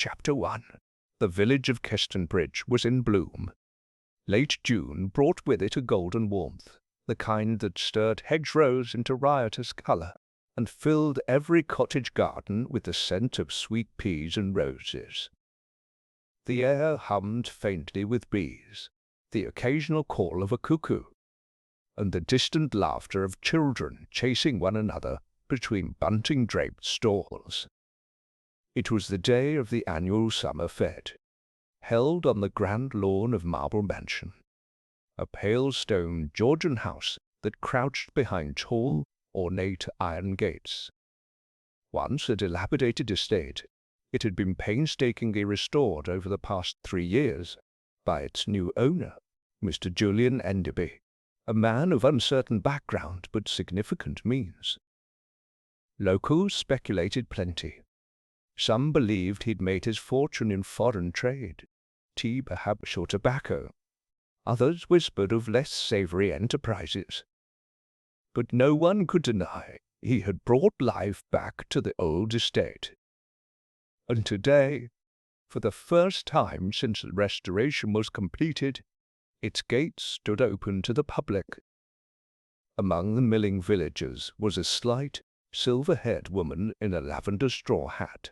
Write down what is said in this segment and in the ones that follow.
Chapter 1. The village of Kestonbridge was in bloom. Late June brought with it a golden warmth, the kind that stirred hedgerows into riotous colour, and filled every cottage garden with the scent of sweet peas and roses. The air hummed faintly with bees, the occasional call of a cuckoo, and the distant laughter of children chasing one another between bunting-draped stalls. It was the day of the annual summer fete, held on the grand lawn of Marple Mansion, a pale stone Georgian house that crouched behind tall, ornate iron gates. Once a dilapidated estate, it had been painstakingly restored over the past 3 years by its new owner, Mr. Julian Enderby, a man of uncertain background but significant means. Locals speculated plenty. Some believed he'd made his fortune in foreign trade, tea perhaps or tobacco. Others whispered of less savoury enterprises. But no one could deny he had brought life back to the old estate. And today, for the first time since the restoration was completed, its gates stood open to the public. Among the milling villagers was a slight, silver-haired woman in a lavender straw hat.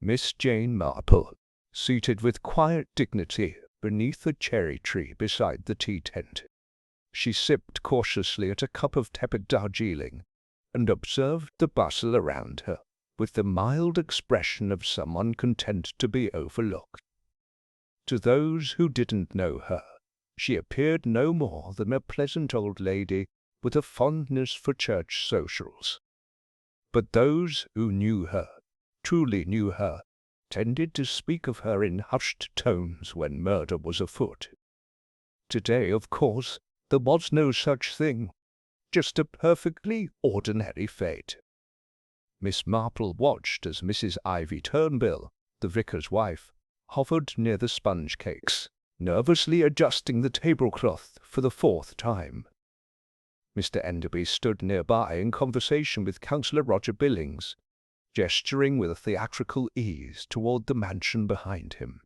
Miss Jane Marple, seated with quiet dignity beneath a cherry tree beside the tea tent. She sipped cautiously at a cup of tepid Darjeeling and observed the bustle around her with the mild expression of someone content to be overlooked. To those who didn't know her, she appeared no more than a pleasant old lady with a fondness for church socials. But those who knew her, truly knew her, tended to speak of her in hushed tones when murder was afoot. Today, of course, there was no such thing, just a perfectly ordinary fate. Miss Marple watched as Mrs. Ivy Turnbill, the vicar's wife, hovered near the sponge cakes, nervously adjusting the tablecloth for the 4th time. Mr. Enderby stood nearby in conversation with Councillor Roger Billings, gesturing with a theatrical ease toward the mansion behind him.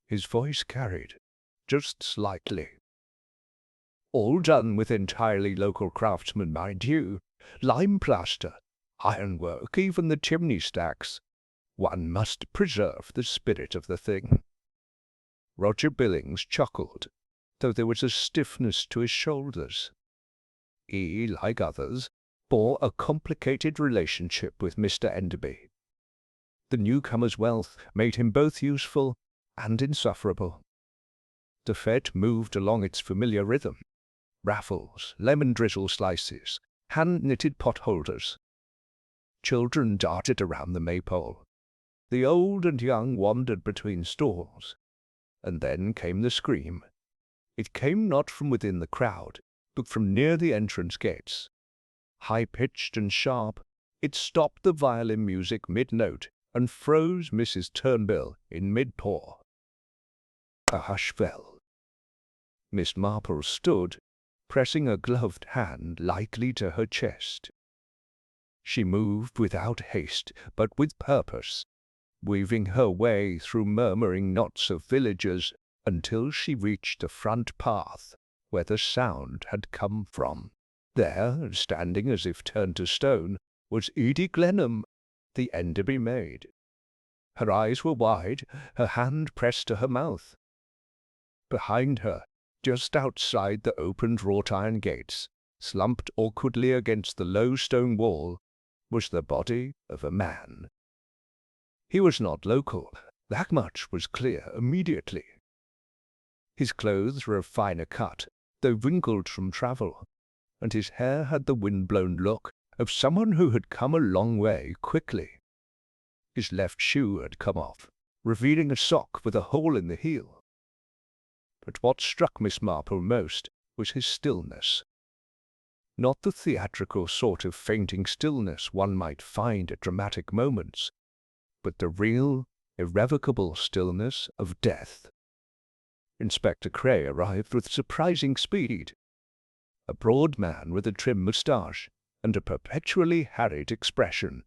His voice carried, just slightly. All done with entirely local craftsmen, mind you. Lime plaster, ironwork, even the chimney stacks. One must preserve the spirit of the thing. Roger Billings chuckled, though there was a stiffness to his shoulders. He, like others, bore a complicated relationship with Mr. Enderby. The newcomer's wealth made him both useful and insufferable. The fete moved along its familiar rhythm. Raffles, lemon drizzle slices, hand-knitted potholders. Children darted around the maypole. The old and young wandered between stalls. And then came the scream. It came not from within the crowd, but from near the entrance gates. High-pitched and sharp, it stopped the violin music mid-note and froze Mrs. Turnbill in mid-pour. A hush fell. Miss Marple stood, pressing a gloved hand lightly to her chest. She moved without haste, but with purpose, weaving her way through murmuring knots of villagers until she reached the front path where the sound had come from. There, standing as if turned to stone, was Edie Glenham, the Enderby maid. Her eyes were wide, her hand pressed to her mouth. Behind her, just outside the opened wrought-iron gates, slumped awkwardly against the low stone wall, was the body of a man. He was not local, that much was clear immediately. His clothes were of finer cut, though wrinkled from travel, and his hair had the wind-blown look of someone who had come a long way quickly. His left shoe had come off, revealing a sock with a hole in the heel. But what struck Miss Marple most was his stillness. Not the theatrical sort of fainting stillness one might find at dramatic moments, but the real, irrevocable stillness of death. Inspector Cray arrived with surprising speed. A broad man with a trim moustache and a perpetually harried expression,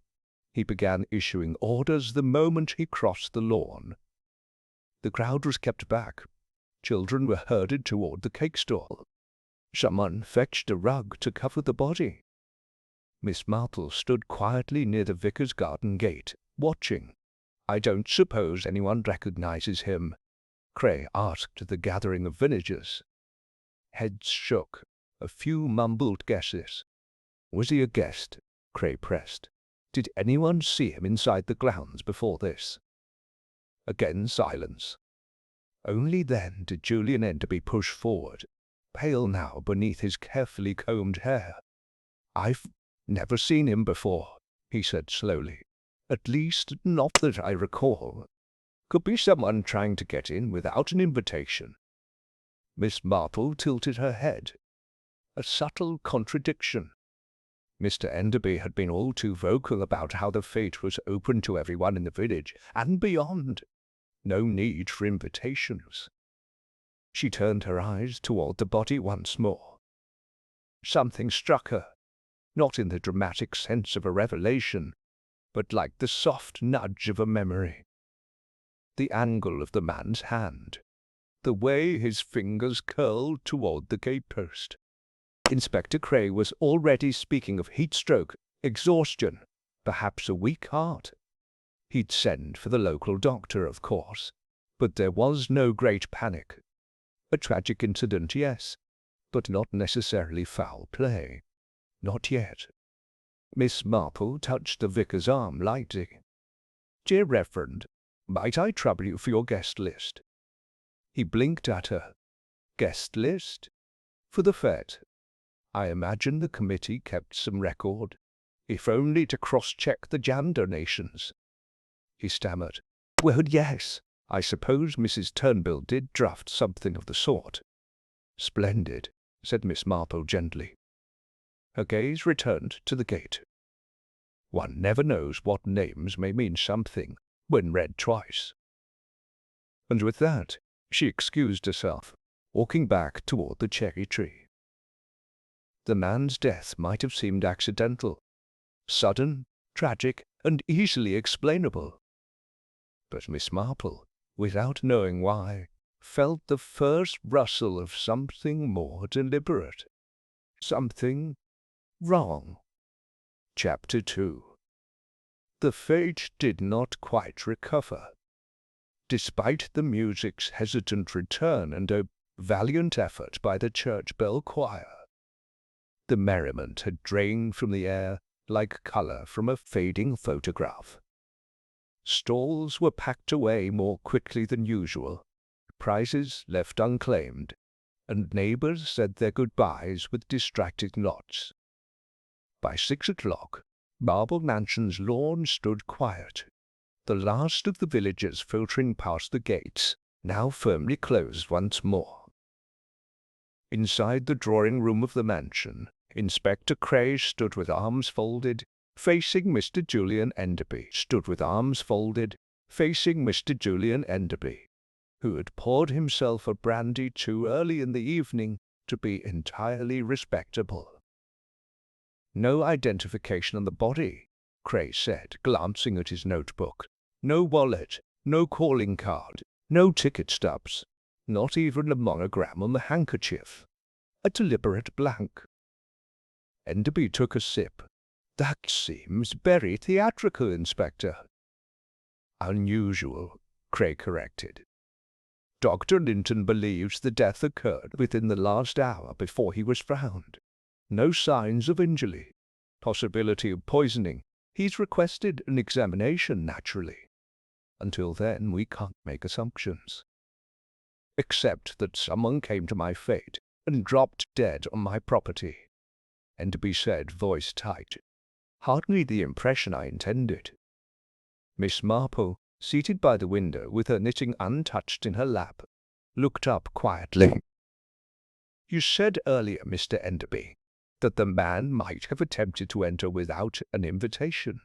He began issuing orders the moment he crossed the lawn. The crowd was kept back. Children were herded toward the cake stall. Someone fetched a rug to cover the body. Miss Marple stood quietly near the vicar's garden gate, watching. "I don't suppose anyone recognizes him?" Cray asked the gathering of villagers. Heads shook. A few mumbled guesses. "Was he a guest?" Cray pressed. "Did anyone see him inside the grounds before this?" Again silence. Only then did Julian Enderby push forward, pale now beneath his carefully combed hair. "I've never seen him before," he said slowly. "At least, not that I recall. Could be someone trying to get in without an invitation." Miss Marple tilted her head. A subtle contradiction. Mr. Enderby had been all too vocal about how the fete was open to everyone in the village and beyond. No need for invitations. She turned her eyes toward the body once more. Something struck her, not in the dramatic sense of a revelation, but like the soft nudge of a memory. The angle of the man's hand, the way his fingers curled toward the gatepost. Inspector Cray was already speaking of heat-stroke, exhaustion, perhaps a weak heart. He'd send for the local doctor, of course, but there was no great panic. A tragic incident, yes, but not necessarily foul play. Not yet. Miss Marple touched the vicar's arm lightly. "Dear Reverend, might I trouble you for your guest list?" He blinked at her. "Guest list? For the fete? I imagine the committee kept some record, if only to cross-check the jam donations." He stammered. "Well, yes, I suppose Mrs. Turnbull did draft something of the sort." "Splendid," said Miss Marple gently. Her gaze returned to the gate. One never knows what names may mean something when read twice. And with that, she excused herself, walking back toward the cherry tree. The man's death might have seemed accidental, sudden, tragic, and easily explainable. But Miss Marple, without knowing why, felt the first rustle of something more deliberate. Something wrong. Chapter 2. The fete did not quite recover. Despite the music's hesitant return and a valiant effort by the church bell choir, the merriment had drained from the air like color from a fading photograph. Stalls were packed away more quickly than usual, prizes left unclaimed, and neighbors said their goodbyes with distracted nods. By 6 o'clock, Marple Mansion's lawn stood quiet, the last of the villagers filtering past the gates, now firmly closed once more. Inside the drawing-room of the mansion, Inspector Cray stood with arms folded, facing Mr. Julian Enderby, who had poured himself a brandy too early in the evening to be entirely respectable. "No identification on the body," Cray said, glancing at his notebook. "No wallet, no calling card, no ticket stubs, not even a monogram on the handkerchief. A deliberate blank." Enderby took a sip. "That seems very theatrical, Inspector." "Unusual," Cray corrected. "Dr. Linton believes the death occurred within the last hour before he was found. No signs of injury. Possibility of poisoning. He's requested an examination, naturally. Until then, we can't make assumptions. Except that someone came to my fete and dropped dead on my property," Enderby said, voice tight. "Hardly the impression I intended." Miss Marple, seated by the window with her knitting untouched in her lap, looked up quietly. "You said earlier, Mr. Enderby, that the man might have attempted to enter without an invitation."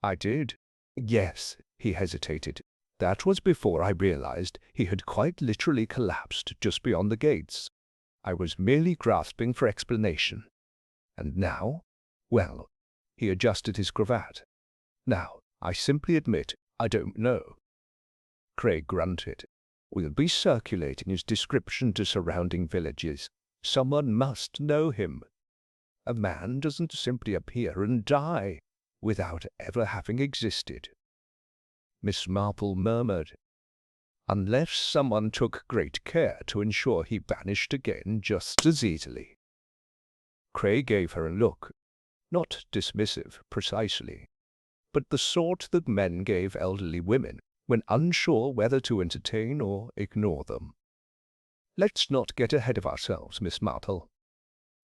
"I did. Yes," he hesitated. "That was before I realized he had quite literally collapsed just beyond the gates. I was merely grasping for explanation. And now? Well," he adjusted his cravat. Now, I simply admit I don't know." Craig grunted. "We'll be circulating his description to surrounding villages. Someone must know him. A man doesn't simply appear and die without ever having existed." Miss Marple murmured, "Unless someone took great care to ensure he vanished again just as easily." Craig gave her a look, not dismissive precisely, but the sort that men gave elderly women when unsure whether to entertain or ignore them. "Let's not get ahead of ourselves, Miss Marple."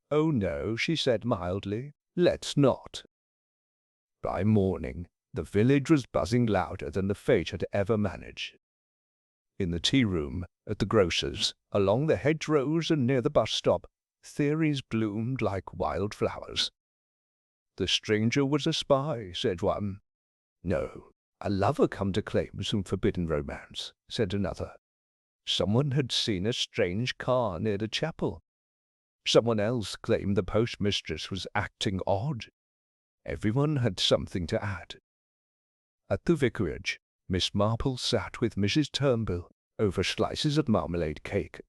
"Oh no," she said mildly, "let's not." By morning, the village was buzzing louder than the fete had ever managed. In the tea-room, at the grocer's, along the hedgerows and near the bus-stop, theories bloomed like wildflowers. "The stranger was a spy," said one. "No, a lover come to claim some forbidden romance," said another. Someone had seen a strange car near the chapel. Someone else claimed the postmistress was acting odd. Everyone had something to add. At the vicarage, Miss Marple sat with Mrs. Turnbull over slices of marmalade cake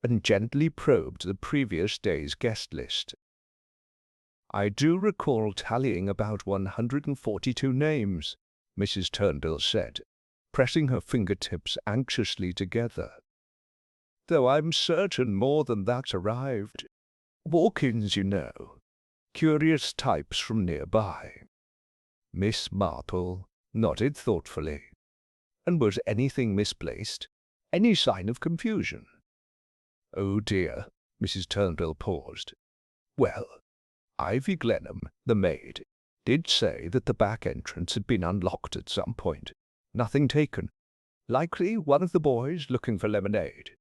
and gently probed the previous day's guest list. "I do recall tallying about 142 names," Mrs. Turnbull said, pressing her fingertips anxiously together. "Though I'm certain more than that arrived. Walk-ins, you know. Curious types from nearby." Miss Marple nodded thoughtfully. "And was anything misplaced? Any sign of confusion?" "Oh dear," Mrs. Turnbull paused. "Well, Ivy Glenham, the maid, did say that the back entrance had been unlocked at some point. Nothing taken. Likely one of the boys looking for lemonade."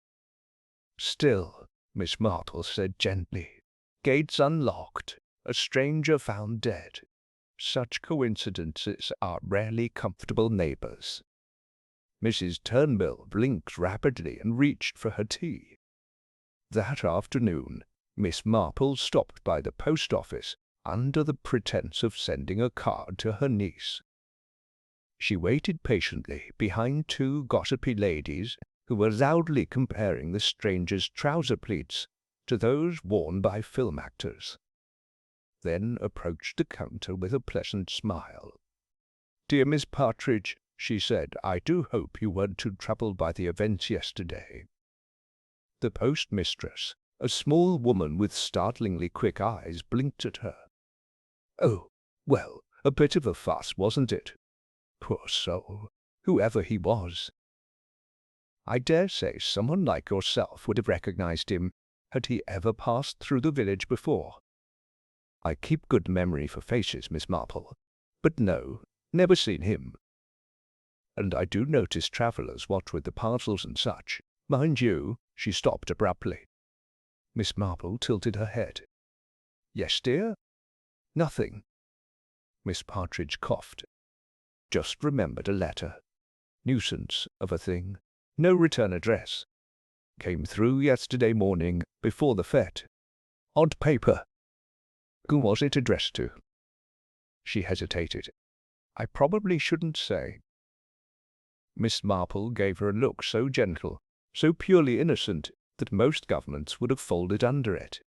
"Still," Miss Marple said gently, "gates unlocked, a stranger found dead. Such coincidences are rarely comfortable neighbors." Mrs. Turnbull blinked rapidly and reached for her tea. That afternoon, Miss Marple stopped by the post office under the pretense of sending a card to her niece. She waited patiently behind two gossipy ladies who were loudly comparing the stranger's trouser pleats to those worn by film actors, then approached the counter with a pleasant smile. "Dear Miss Partridge," she said, "I do hope you weren't too troubled by the events yesterday." The postmistress, a small woman with startlingly quick eyes, blinked at her. "Oh, well, a bit of a fuss, wasn't it? Poor soul, whoever he was. I dare say someone like yourself would have recognized him had he ever passed through the village before." "I keep good memory for faces, Miss Marple, but no, never seen him. And I do notice travellers what with the parcels and such. Mind you," she stopped abruptly. Miss Marple tilted her head. "Yes, dear?" "Nothing." Miss Partridge coughed. "Just remembered a letter. Nuisance of a thing. No return address. Came through yesterday morning before the fete. Odd paper. Who was it addressed to?" She hesitated. "I probably shouldn't say." Miss Marple gave her a look so gentle, so purely innocent, that most governments would have folded under it.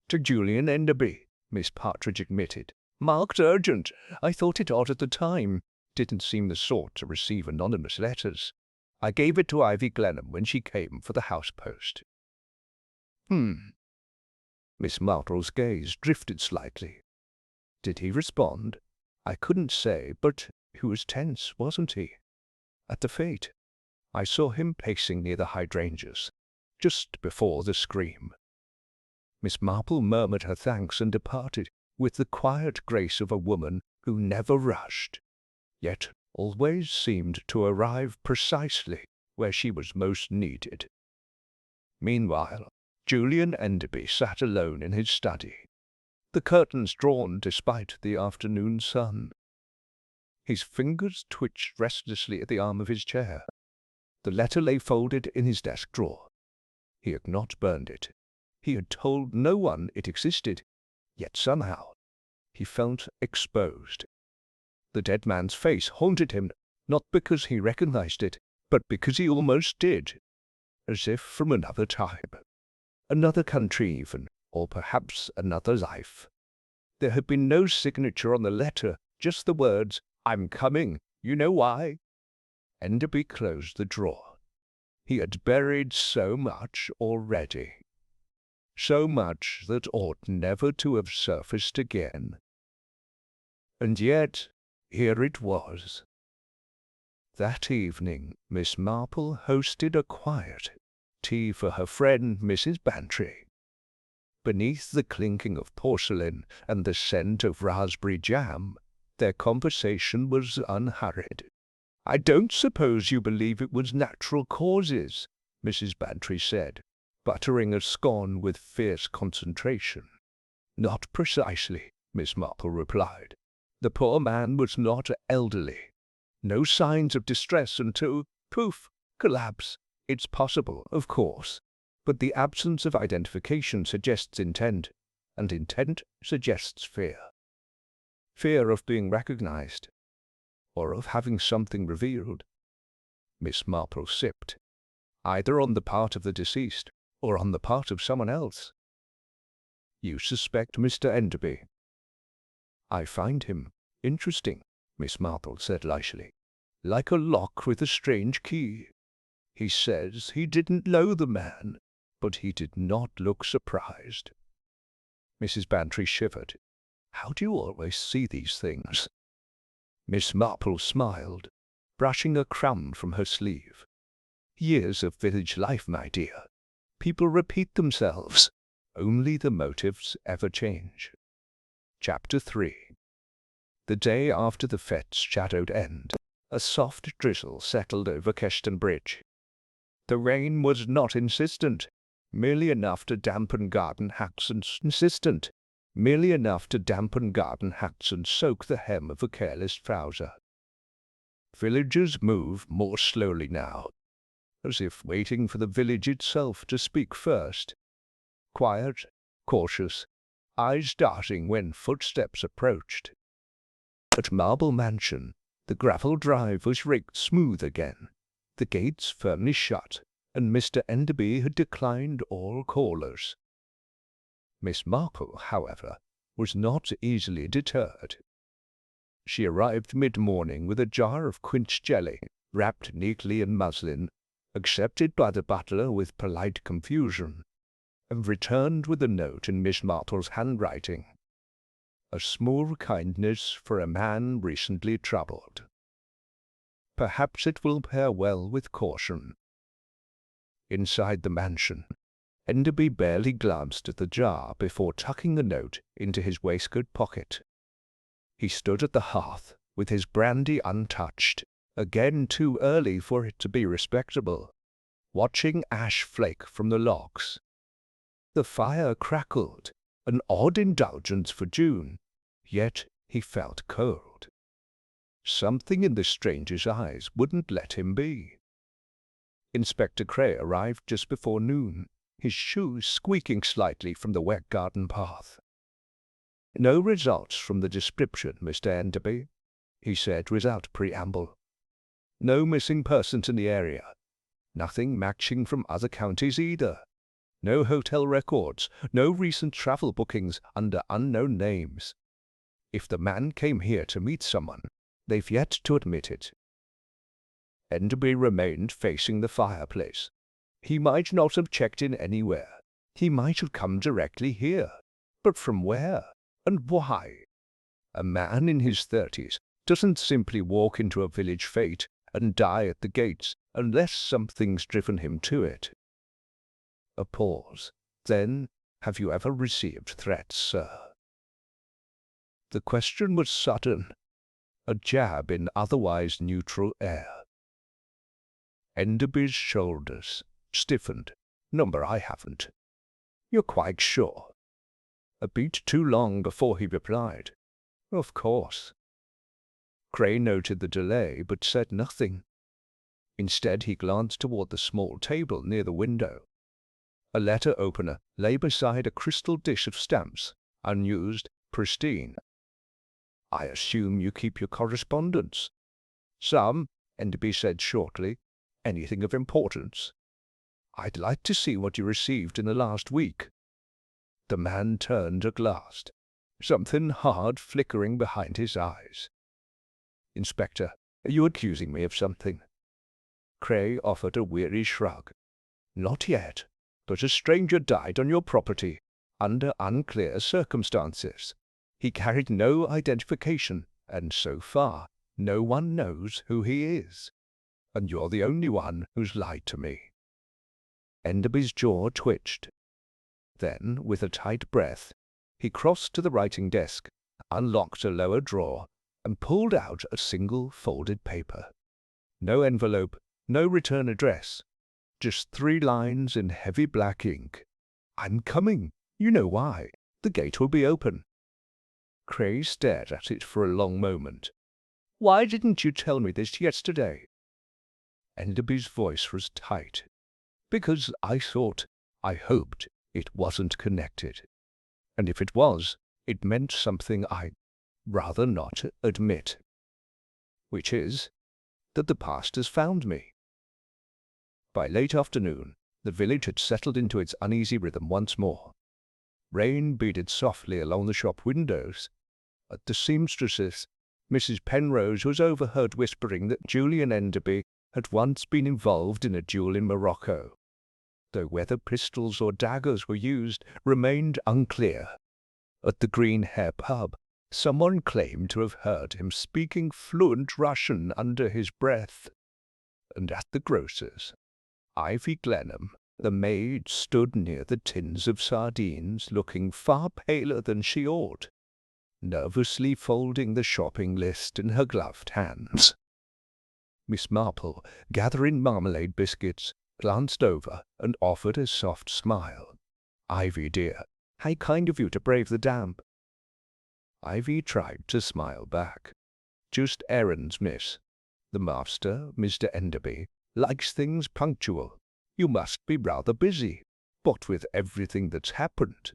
"To Julian Enderby," Miss Partridge admitted. "Marked urgent. I thought it odd at the time. Didn't seem the sort to receive anonymous letters. I gave it to Ivy Glenham when she came for the house post." Miss Marple's gaze drifted slightly. "Did he respond?" "I couldn't say, but he was tense, wasn't he? At the fete. I saw him pacing near the hydrangeas, just before the scream." Miss Marple murmured her thanks and departed with the quiet grace of a woman who never rushed, yet always seemed to arrive precisely where she was most needed. Meanwhile, Julian Enderby sat alone in his study, the curtains drawn despite the afternoon sun. His fingers twitched restlessly at the arm of his chair. The letter lay folded in his desk drawer. He had not burned it. He had told no one it existed, yet somehow he felt exposed. The dead man's face haunted him, not because he recognized it, but because he almost did, as if from another time, another country even, or perhaps another life. There had been no signature on the letter, just the words, "I'm coming, you know why?" Enderby closed the drawer. He had buried so much already. So much that ought never to have surfaced again. And yet, here it was. That evening, Miss Marple hosted a quiet tea for her friend Mrs. Bantry. Beneath the clinking of porcelain and the scent of raspberry jam, their conversation was unhurried. "I don't suppose you believe it was natural causes," Mrs. Bantry said, buttering a scone with fierce concentration. "Not precisely," Miss Marple replied. "The poor man was not elderly. No signs of distress until, poof, collapse. It's possible, of course, but the absence of identification suggests intent, and intent suggests fear. Fear of being recognized, or of having something revealed." Miss Marple sipped. "Either on the part of the deceased, or on the part of someone else." "You suspect Mr. Enderby?" "I find him interesting," Miss Marple said lightly. "Like a lock with a strange key. He says he didn't know the man, but he did not look surprised." Mrs. Bantry shivered. "How do you always see these things?" Miss Marple smiled, brushing a crumb from her sleeve. "Years of village life, my dear. People repeat themselves. Only the motives ever change." Chapter 3. The day after the fête's shadowed end, a soft drizzle settled over Keston Bridge. The rain was not insistent, merely enough to dampen garden hacks and soak the hem of a careless trouser. Villagers move more slowly now, as if waiting for the village itself to speak first. Quiet, cautious, eyes darting when footsteps approached. At Marple Mansion, the gravel drive was raked smooth again, the gates firmly shut, and Mr. Enderby had declined all callers. Miss Marple, however, was not easily deterred. She arrived mid-morning with a jar of quince jelly, wrapped neatly in muslin, accepted by the butler with polite confusion, and returned with a note in Miss Marple's handwriting. A small kindness for a man recently troubled. Perhaps it will pair well with caution. Inside the mansion, Enderby barely glanced at the jar before tucking the note into his waistcoat pocket. He stood at the hearth, with his brandy untouched, again too early for it to be respectable, watching ash flake from the logs. The fire crackled, an odd indulgence for June, yet he felt cold. Something in the stranger's eyes wouldn't let him be. Inspector Cray arrived just before noon, his shoes squeaking slightly from the wet garden path. "No results from the description, Mr. Enderby," he said without preamble. "No missing persons in the area. Nothing matching from other counties either. No hotel records, no recent travel bookings under unknown names. If the man came here to meet someone, they've yet to admit it." Enderby remained facing the fireplace. He might not have checked in anywhere. He might have come directly here. But from where? And why? A man in his 30s doesn't simply walk into a village fete and die at the gates unless something's driven him to it. A pause. Then, "Have you ever received threats, sir?" The question was sudden, a jab in otherwise neutral air. Enderby's shoulders stiffened. "Number I haven't." "You're quite sure?" A beat too long before he replied. "Of course." Cray noted the delay, but said nothing. Instead he glanced toward the small table near the window. A letter opener lay beside a crystal dish of stamps, unused, pristine. I assume you keep your correspondence. Some, Enderby said shortly. Anything of importance? I'd like to see what you received in the last week. The man turned at last, something hard flickering behind his eyes. Inspector, are you accusing me of something? Cray offered a weary shrug. Not yet, but a stranger died on your property, under unclear circumstances. He carried no identification, and so far, no one knows who he is. And you're the only one who's lied to me. Enderby's jaw twitched. Then, with a tight breath, he crossed to the writing desk, unlocked a lower drawer, and pulled out a single folded paper. No envelope, no return address, just 3 lines in heavy black ink. I'm coming. You know why. The gate will be open. Cray stared at it for a long moment. Why didn't you tell me this yesterday? Enderby's voice was tight. Because I hoped it wasn't connected. And if it was, it meant something I'd rather not admit. Which is, that the past has found me. By late afternoon, the village had settled into its uneasy rhythm once more. Rain beaded softly along the shop windows. At the seamstresses, Mrs. Penrose was overheard whispering that Julian Enderby had once been involved in a duel in Morocco, though whether pistols or daggers were used remained unclear. At the Green Hare pub, someone claimed to have heard him speaking fluent Russian under his breath. And at the grocer's, Ivy Glenham, the maid stood near the tins of sardines, looking far paler than she ought, nervously folding the shopping list in her gloved hands. Miss Marple, gathering marmalade biscuits, glanced over and offered a soft smile. Ivy, dear, how kind of you to brave the damp. Ivy tried to smile back. Just errands, miss. The master, Mr. Enderby, likes things punctual. You must be rather busy, what with everything that's happened.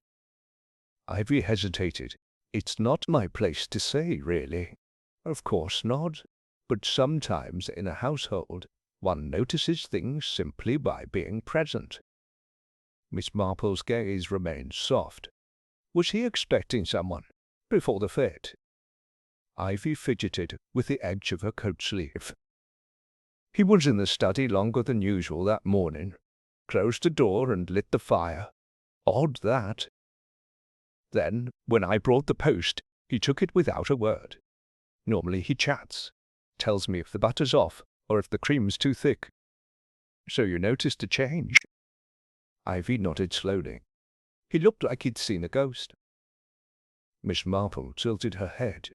Ivy hesitated. It's not my place to say, really. Of course not. But sometimes in a household, one notices things simply by being present. Miss Marple's gaze remained soft. Was he expecting someone before the fete? Ivy fidgeted with the edge of her coat sleeve. He was in the study longer than usual that morning, closed the door and lit the fire. Odd, that. Then, when I brought the post, he took it without a word. Normally he chats, tells me if the butter's off or if the cream's too thick. So you noticed a change? Ivy nodded slowly. He looked like he'd seen a ghost. Miss Marple tilted her head.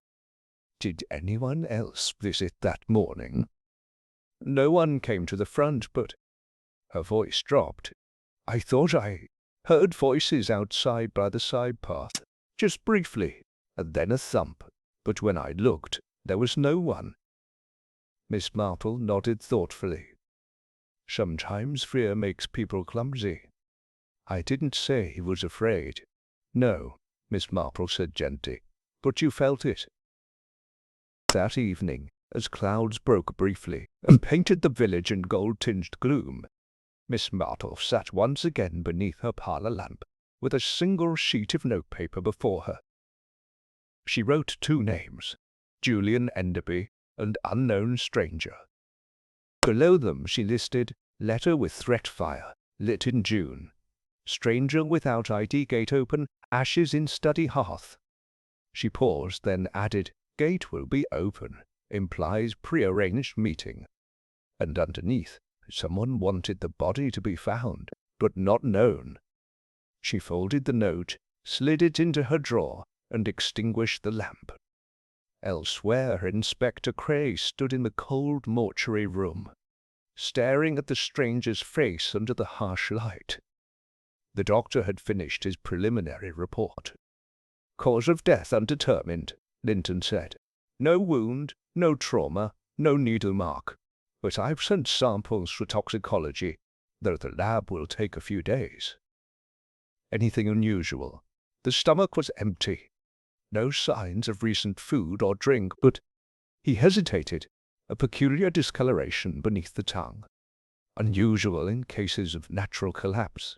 Did anyone else visit that morning? No one came to the front, but... Her voice dropped. I thought I heard voices outside by the side path, just briefly, and then a thump. But when I looked, there was no one. Miss Marple nodded thoughtfully. Sometimes fear makes people clumsy. I didn't say he was afraid. No, Miss Marple said gently, but you felt it. That evening, as clouds broke briefly and painted the village in gold-tinged gloom, Miss Marple sat once again beneath her parlour lamp, with a single sheet of notepaper before her. She wrote 2 names, Julian Enderby and unknown stranger. Below them she listed letter with threat fire, lit in June. Stranger without ID gate open, ashes in study hearth. She paused, then added, gate will be open, implies prearranged meeting. And underneath, someone wanted the body to be found, but not known. She folded the note, slid it into her drawer, and extinguished the lamp. Elsewhere, Inspector Cray stood in the cold mortuary room, staring at the stranger's face under the harsh light. The doctor had finished his preliminary report. Cause of death undetermined, Linton said. No wound, no trauma, no needle mark. But I've sent samples for toxicology, though the lab will take a few days. Anything unusual? The stomach was empty. No signs of recent food or drink, but he hesitated, a peculiar discoloration beneath the tongue, unusual in cases of natural collapse.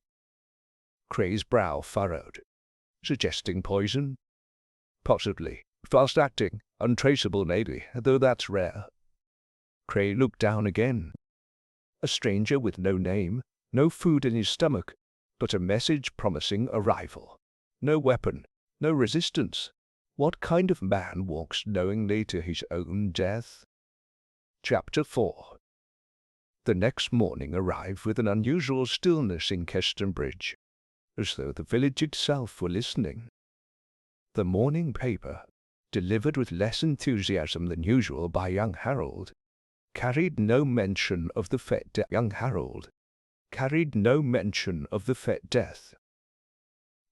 Cray's brow furrowed, suggesting poison. Possibly. Fast-acting, untraceable maybe, though that's rare. Cray looked down again. A stranger with no name, no food in his stomach, but a message promising arrival. No weapon, no resistance. What kind of man walks knowingly to his own death? Chapter 4. The next morning arrived with an unusual stillness in Kestonbridge, as though the village itself were listening. The morning paper, delivered with less enthusiasm than usual by young Harold, carried no mention of the fet death.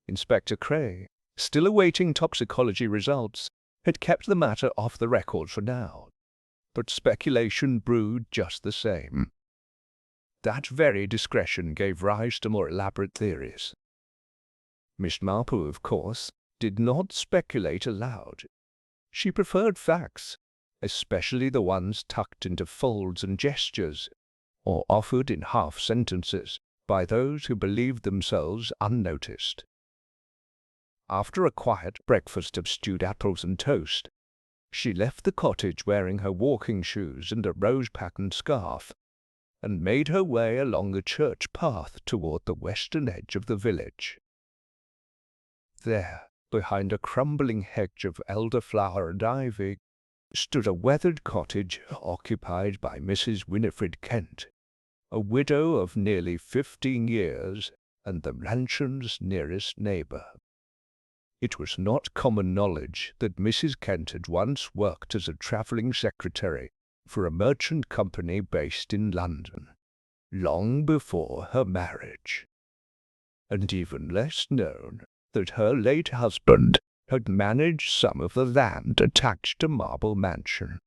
Inspector Cray, still awaiting toxicology results, had kept the matter off the record for now, but speculation brewed just the same. That very discretion gave rise to more elaborate theories. Miss Marple, of course, did not speculate aloud. She preferred facts, especially the ones tucked into folds and gestures, or offered in half-sentences by those who believed themselves unnoticed. After a quiet breakfast of stewed apples and toast, she left the cottage wearing her walking shoes and a rose-patterned scarf, and made her way along the church path toward the western edge of the village. There, behind a crumbling hedge of elderflower and ivy, stood a weathered cottage occupied by Mrs. Winifred Kent, a widow of nearly 15 years and the mansion's nearest neighbour. It was not common knowledge that Mrs. Kent had once worked as a travelling secretary for a merchant company based in London, long before her marriage, and even less known that her late husband had managed some of the land attached to Marple Mansion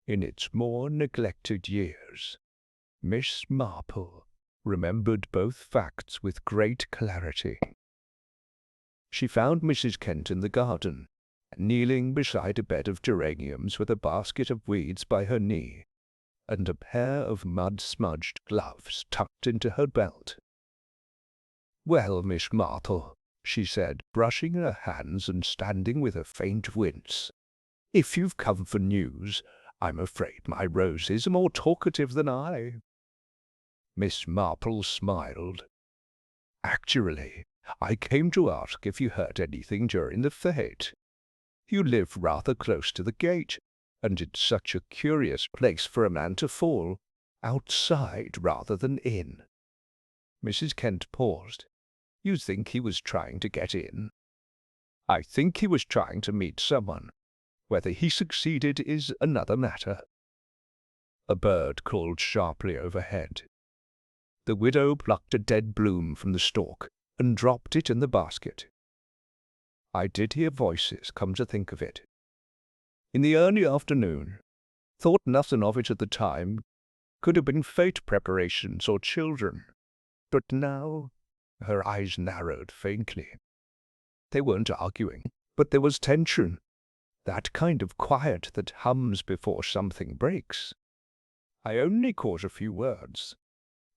in its more neglected years. Miss Marple remembered both facts with great clarity. She found Mrs. Kent in the garden, kneeling beside a bed of geraniums with a basket of weeds by her knee, and a pair of mud-smudged gloves tucked into her belt. "Well, Miss Marple," she said, brushing her hands and standing with a faint wince, "if you've come for news, I'm afraid my Roses are more talkative than I." Miss Marple smiled. "Actually, I came to ask if you heard anything during the fete. You live rather close to the gate, and it's such a curious place for a man to fall, outside rather than in." Mrs. Kent paused. "You think he was trying to get in?" "I think he was trying to meet someone. Whether he succeeded is another matter." A bird called sharply overhead. The widow plucked a dead bloom from the stalk and dropped it in the basket. "I did hear voices, come to think of it. In the early afternoon. Thought nothing of it at the time. Could have been fete preparations or children. But now—" Her eyes narrowed faintly. "They weren't arguing, but there was tension. That kind of quiet that hums before something breaks. I only caught a few words.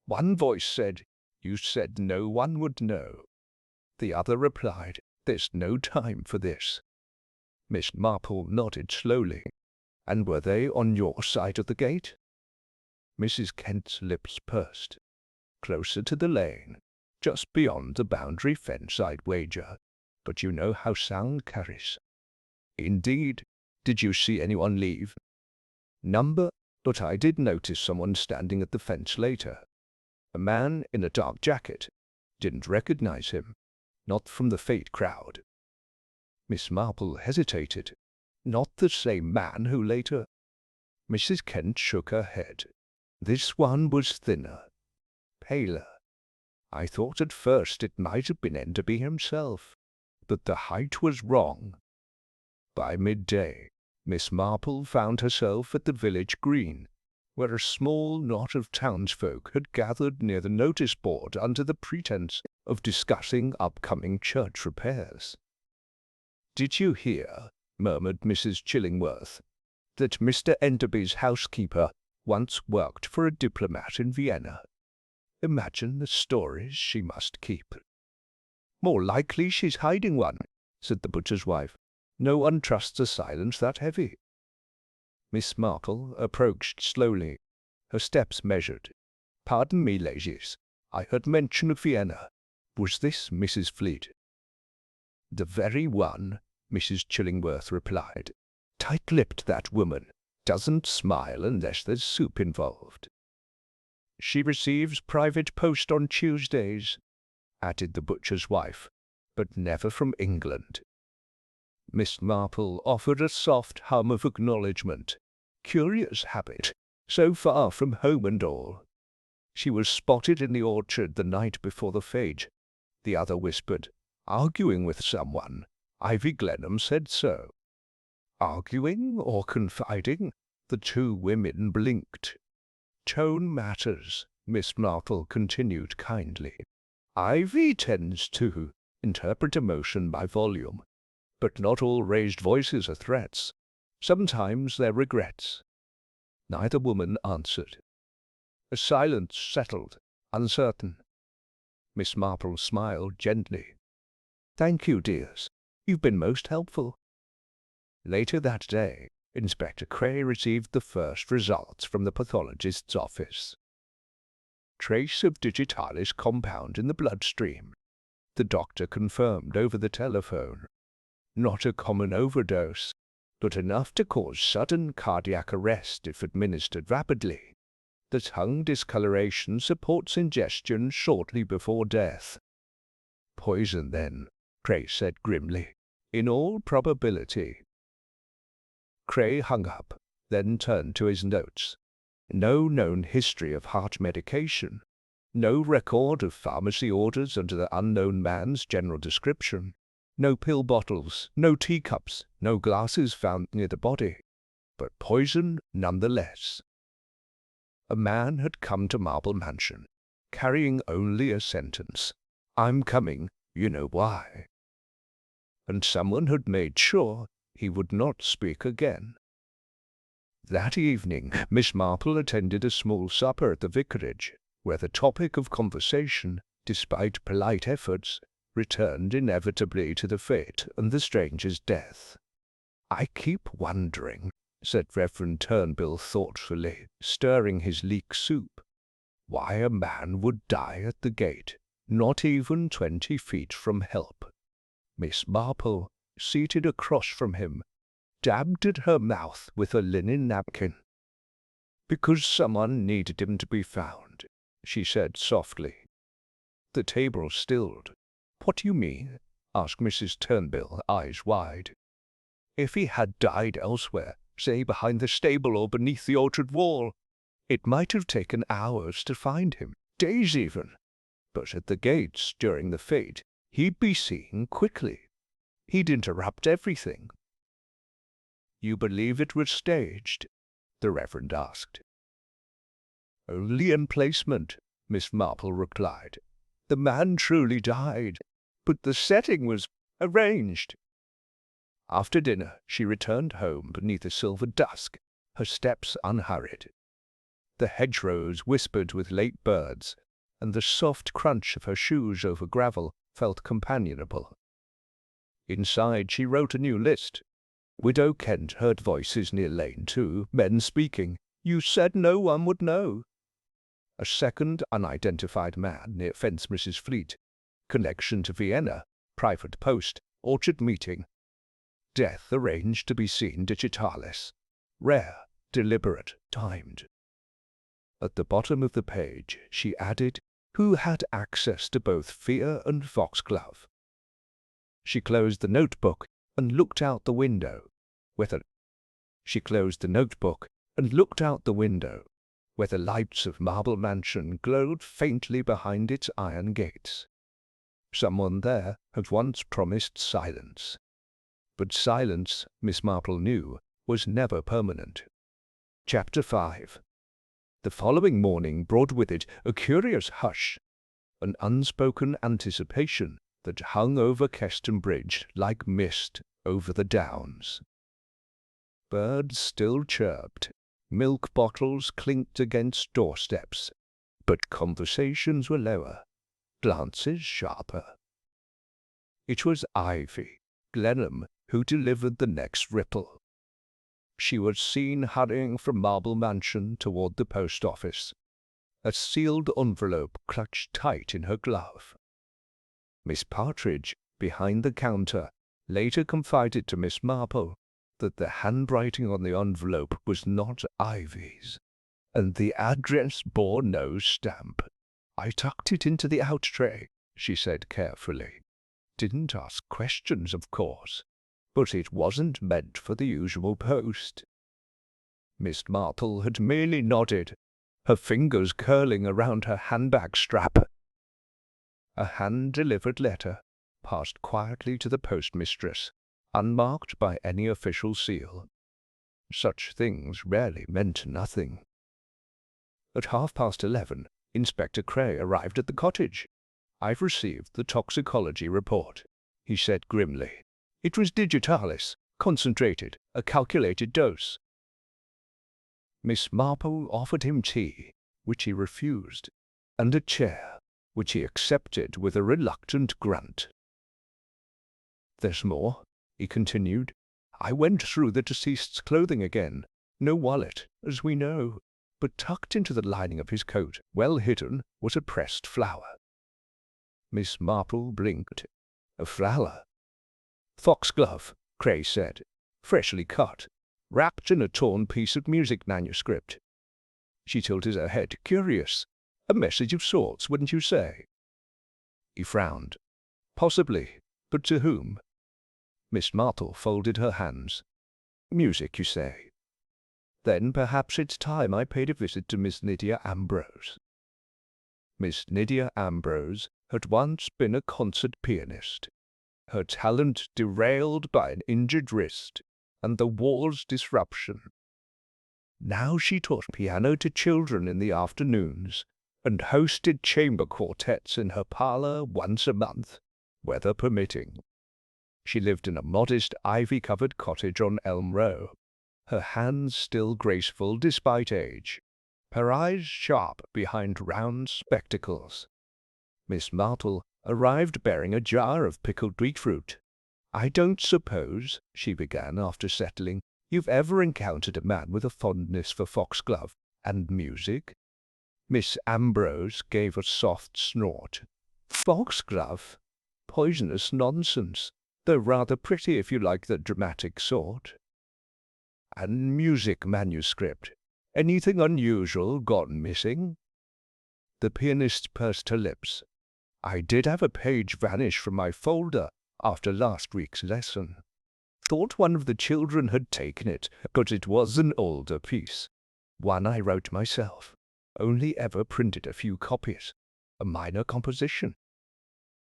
One voice said, 'You said no one would know.' The other replied, 'There's no time for this.'" Miss Marple nodded slowly. "And were they on your side of the gate?" Mrs. Kent's lips pursed. "Closer to the lane, just beyond the boundary fence, I'd wager. But you know how sound carries." "Indeed. Did you see anyone leave?" "Number, but I did notice someone standing at the fence later. A man in a dark jacket. Didn't recognize him. Not from the fete crowd." Miss Marple hesitated. "Not the same man who later—" Mrs. Kent shook her head. "This one was thinner, paler. I thought at first it might have been Enderby himself, but the height was wrong." By midday, Miss Marple found herself at the village green, where a small knot of townsfolk had gathered near the notice board under the pretence of discussing upcoming church repairs. "Did you hear," murmured Mrs. Chillingworth, "that Mr. Enderby's housekeeper once worked for a diplomat in Vienna? Imagine the stories she must keep." "More likely she's hiding one," said the butcher's wife. "No one trusts a silence that heavy." Miss Marple approached slowly, her steps measured. "Pardon me, ladies, I heard mention of Vienna. Was this Mrs. Fleet?" "The very one," Mrs. Chillingworth replied. "Tight-lipped, that woman. Doesn't smile unless there's soup involved." "She receives private post on Tuesdays," added the butcher's wife, "but never from England." Miss Marple offered a soft hum of acknowledgment. Curious habit, so far from home and all. "She was spotted in the orchard the night before the fete," the other whispered, "arguing with someone. Ivy Glenham said so." Arguing or confiding? The two women blinked. "Tone matters," Miss Marple continued kindly. "Ivy tends to interpret emotion by volume, but not all raised voices are threats. Sometimes they're regrets." Neither woman answered. A silence settled, uncertain. Miss Marple smiled gently. "Thank you, dears. You've been most helpful." Later that day, Inspector Cray received the first results from the pathologist's office. Trace of digitalis compound in the bloodstream, the doctor confirmed over the telephone. Not a common overdose, but enough to cause sudden cardiac arrest if administered rapidly. The tongue discoloration supports ingestion shortly before death. "Poison, then," Cray said grimly, "in all probability." Cray hung up, then turned to his notes. No known history of heart medication. No record of pharmacy orders under the unknown man's general description. No pill bottles, no teacups, no glasses found near the body. But poison nonetheless. A man had come to Marple Mansion, carrying only a sentence. "I'm coming, you know why." And someone had made sure he would not speak again. That evening, Miss Marple attended a small supper at the vicarage, where the topic of conversation, despite polite efforts, returned inevitably to the fate and the stranger's death. "I keep wondering," said Reverend Turnbull thoughtfully, stirring his leek soup, "why a man would die at the gate, not even 20 feet from help." Miss Marple, seated across from him, dabbed at her mouth with a linen napkin. "Because someone needed him to be found," she said softly. The table stilled. "What do you mean?" asked Mrs. Turnbull, eyes wide. "If he had died elsewhere, say behind the stable or beneath the orchard wall, it might have taken hours to find him, days even. But at the gates during the fete, he'd be seen quickly. He'd interrupt everything." "You believe it was staged?" the Reverend asked. "Only emplacement," Miss Marple replied. "The man truly died, but the setting was arranged." After dinner she returned home beneath a silver dusk, her steps unhurried. The hedgerows whispered with late birds, and the soft crunch of her shoes over gravel felt companionable. Inside she wrote a new list. Widow Kent heard voices near Lane 2, men speaking. "You said no one would know." A second unidentified man near fence Mrs. Fleet. Connection to Vienna. Private post. Orchard meeting. Death arranged to be seen digitalis. Rare, deliberate, timed. At the bottom of the page she added, "Who had access to both fear and foxglove." She closed the notebook and looked out the window, where the lights of Marple Mansion glowed faintly behind its iron gates. Someone there had once promised silence. But silence, Miss Marple knew, was never permanent. Chapter 5. The following morning brought with it a curious hush, an unspoken anticipation that hung over Keston Bridge like mist over the downs. Birds still chirped, milk bottles clinked against doorsteps, but conversations were lower, glances sharper. It was Ivy Glenham who delivered the next ripple. She was seen hurrying from Marple Mansion toward the post office, a sealed envelope clutched tight in her glove. Miss Partridge, behind the counter, later confided to Miss Marple that the handwriting on the envelope was not Ivy's, and the address bore no stamp. "I tucked it into the out tray," she said carefully. "Didn't ask questions, of course, but it wasn't meant for the usual post." Miss Marple had merely nodded, her fingers curling around her handbag strap. A hand-delivered letter passed quietly to the postmistress, unmarked by any official seal. Such things rarely meant nothing. At 11:30, Inspector Cray arrived at the cottage. "I've received the toxicology report," he said grimly. "It was digitalis, concentrated, a calculated dose." Miss Marple offered him tea, which he refused, and a chair, which he accepted with a reluctant grunt. "There's more," he continued. "I went through the deceased's clothing again. No wallet, as we know, but tucked into the lining of his coat, well hidden, was a pressed flower." Miss Marple blinked. "A flower?" "Foxglove," Cray said, "freshly cut, wrapped in a torn piece of music manuscript." She tilted her head, curious. "A message of sorts, wouldn't you say?" He frowned. "Possibly, but to whom?" Miss Marple folded her hands. "Music, you say? Then perhaps it's time I paid a visit to Miss Lydia Ambrose." Miss Lydia Ambrose had once been a concert pianist, her talent derailed by an injured wrist and the war's disruption. Now she taught piano to children in the afternoons and hosted chamber quartets in her parlor once a month, weather permitting. She lived in a modest ivy-covered cottage on Elm Row, her hands still graceful despite age, her eyes sharp behind round spectacles. Miss Marple arrived bearing a jar of pickled beetroot. "I don't suppose," she began after settling, "you've ever encountered a man with a fondness for foxglove and music?" Miss Ambrose gave a soft snort. "Foxglove? Poisonous nonsense, though rather pretty if you like the dramatic sort." "And music manuscript? Anything unusual gone missing?" The pianist pursed her lips. "I did have a page vanish from my folder after last week's lesson. Thought one of the children had taken it, but it was an older piece. One I wrote myself. Only ever printed a few copies. A minor composition."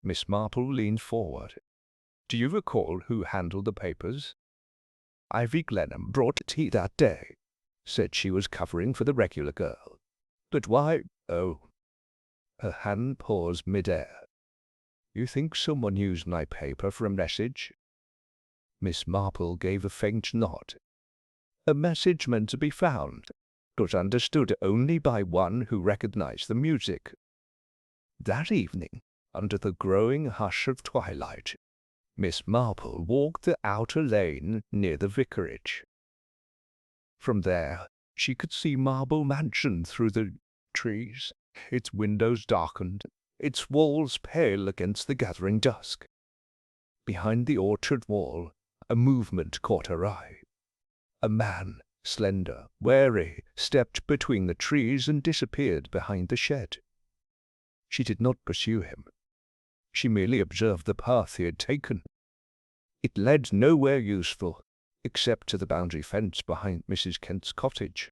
Miss Marple leaned forward. "Do you recall who handled the papers?" "Ivy Glenham brought tea that day. Said she was covering for the regular girl. But why— oh." Her hand paused mid-air. "You think someone used my paper for a message?" Miss Marple gave a faint nod. "A message meant to be found, but understood only by one who recognized the music." That evening, under the growing hush of twilight, Miss Marple walked the outer lane near the vicarage. From there, she could see Marple Mansion through the trees, its windows darkened, its walls pale against the gathering dusk. Behind the orchard wall, a movement caught her eye. A man, slender, wary, stepped between the trees and disappeared behind the shed. She did not pursue him. She merely observed the path he had taken. It led nowhere useful, except to the boundary fence behind Mrs. Kent's cottage.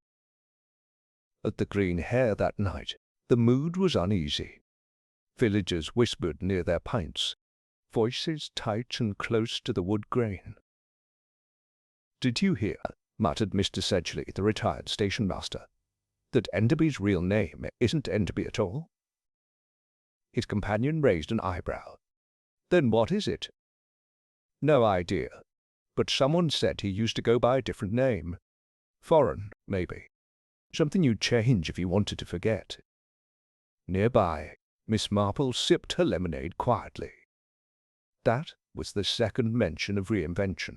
At the Green Hare that night, the mood was uneasy. Villagers whispered near their pints, voices tight and close to the wood grain. "Did you hear," muttered Mr. Sedgley, the retired station master, "that Enderby's real name isn't Enderby at all?" His companion raised an eyebrow. "Then what is it?" "No idea. but someone said he used to go by a different name. Foreign, maybe. Something you'd change if you wanted to forget. Nearby, Miss Marple sipped her lemonade quietly. That was the second mention of reinvention,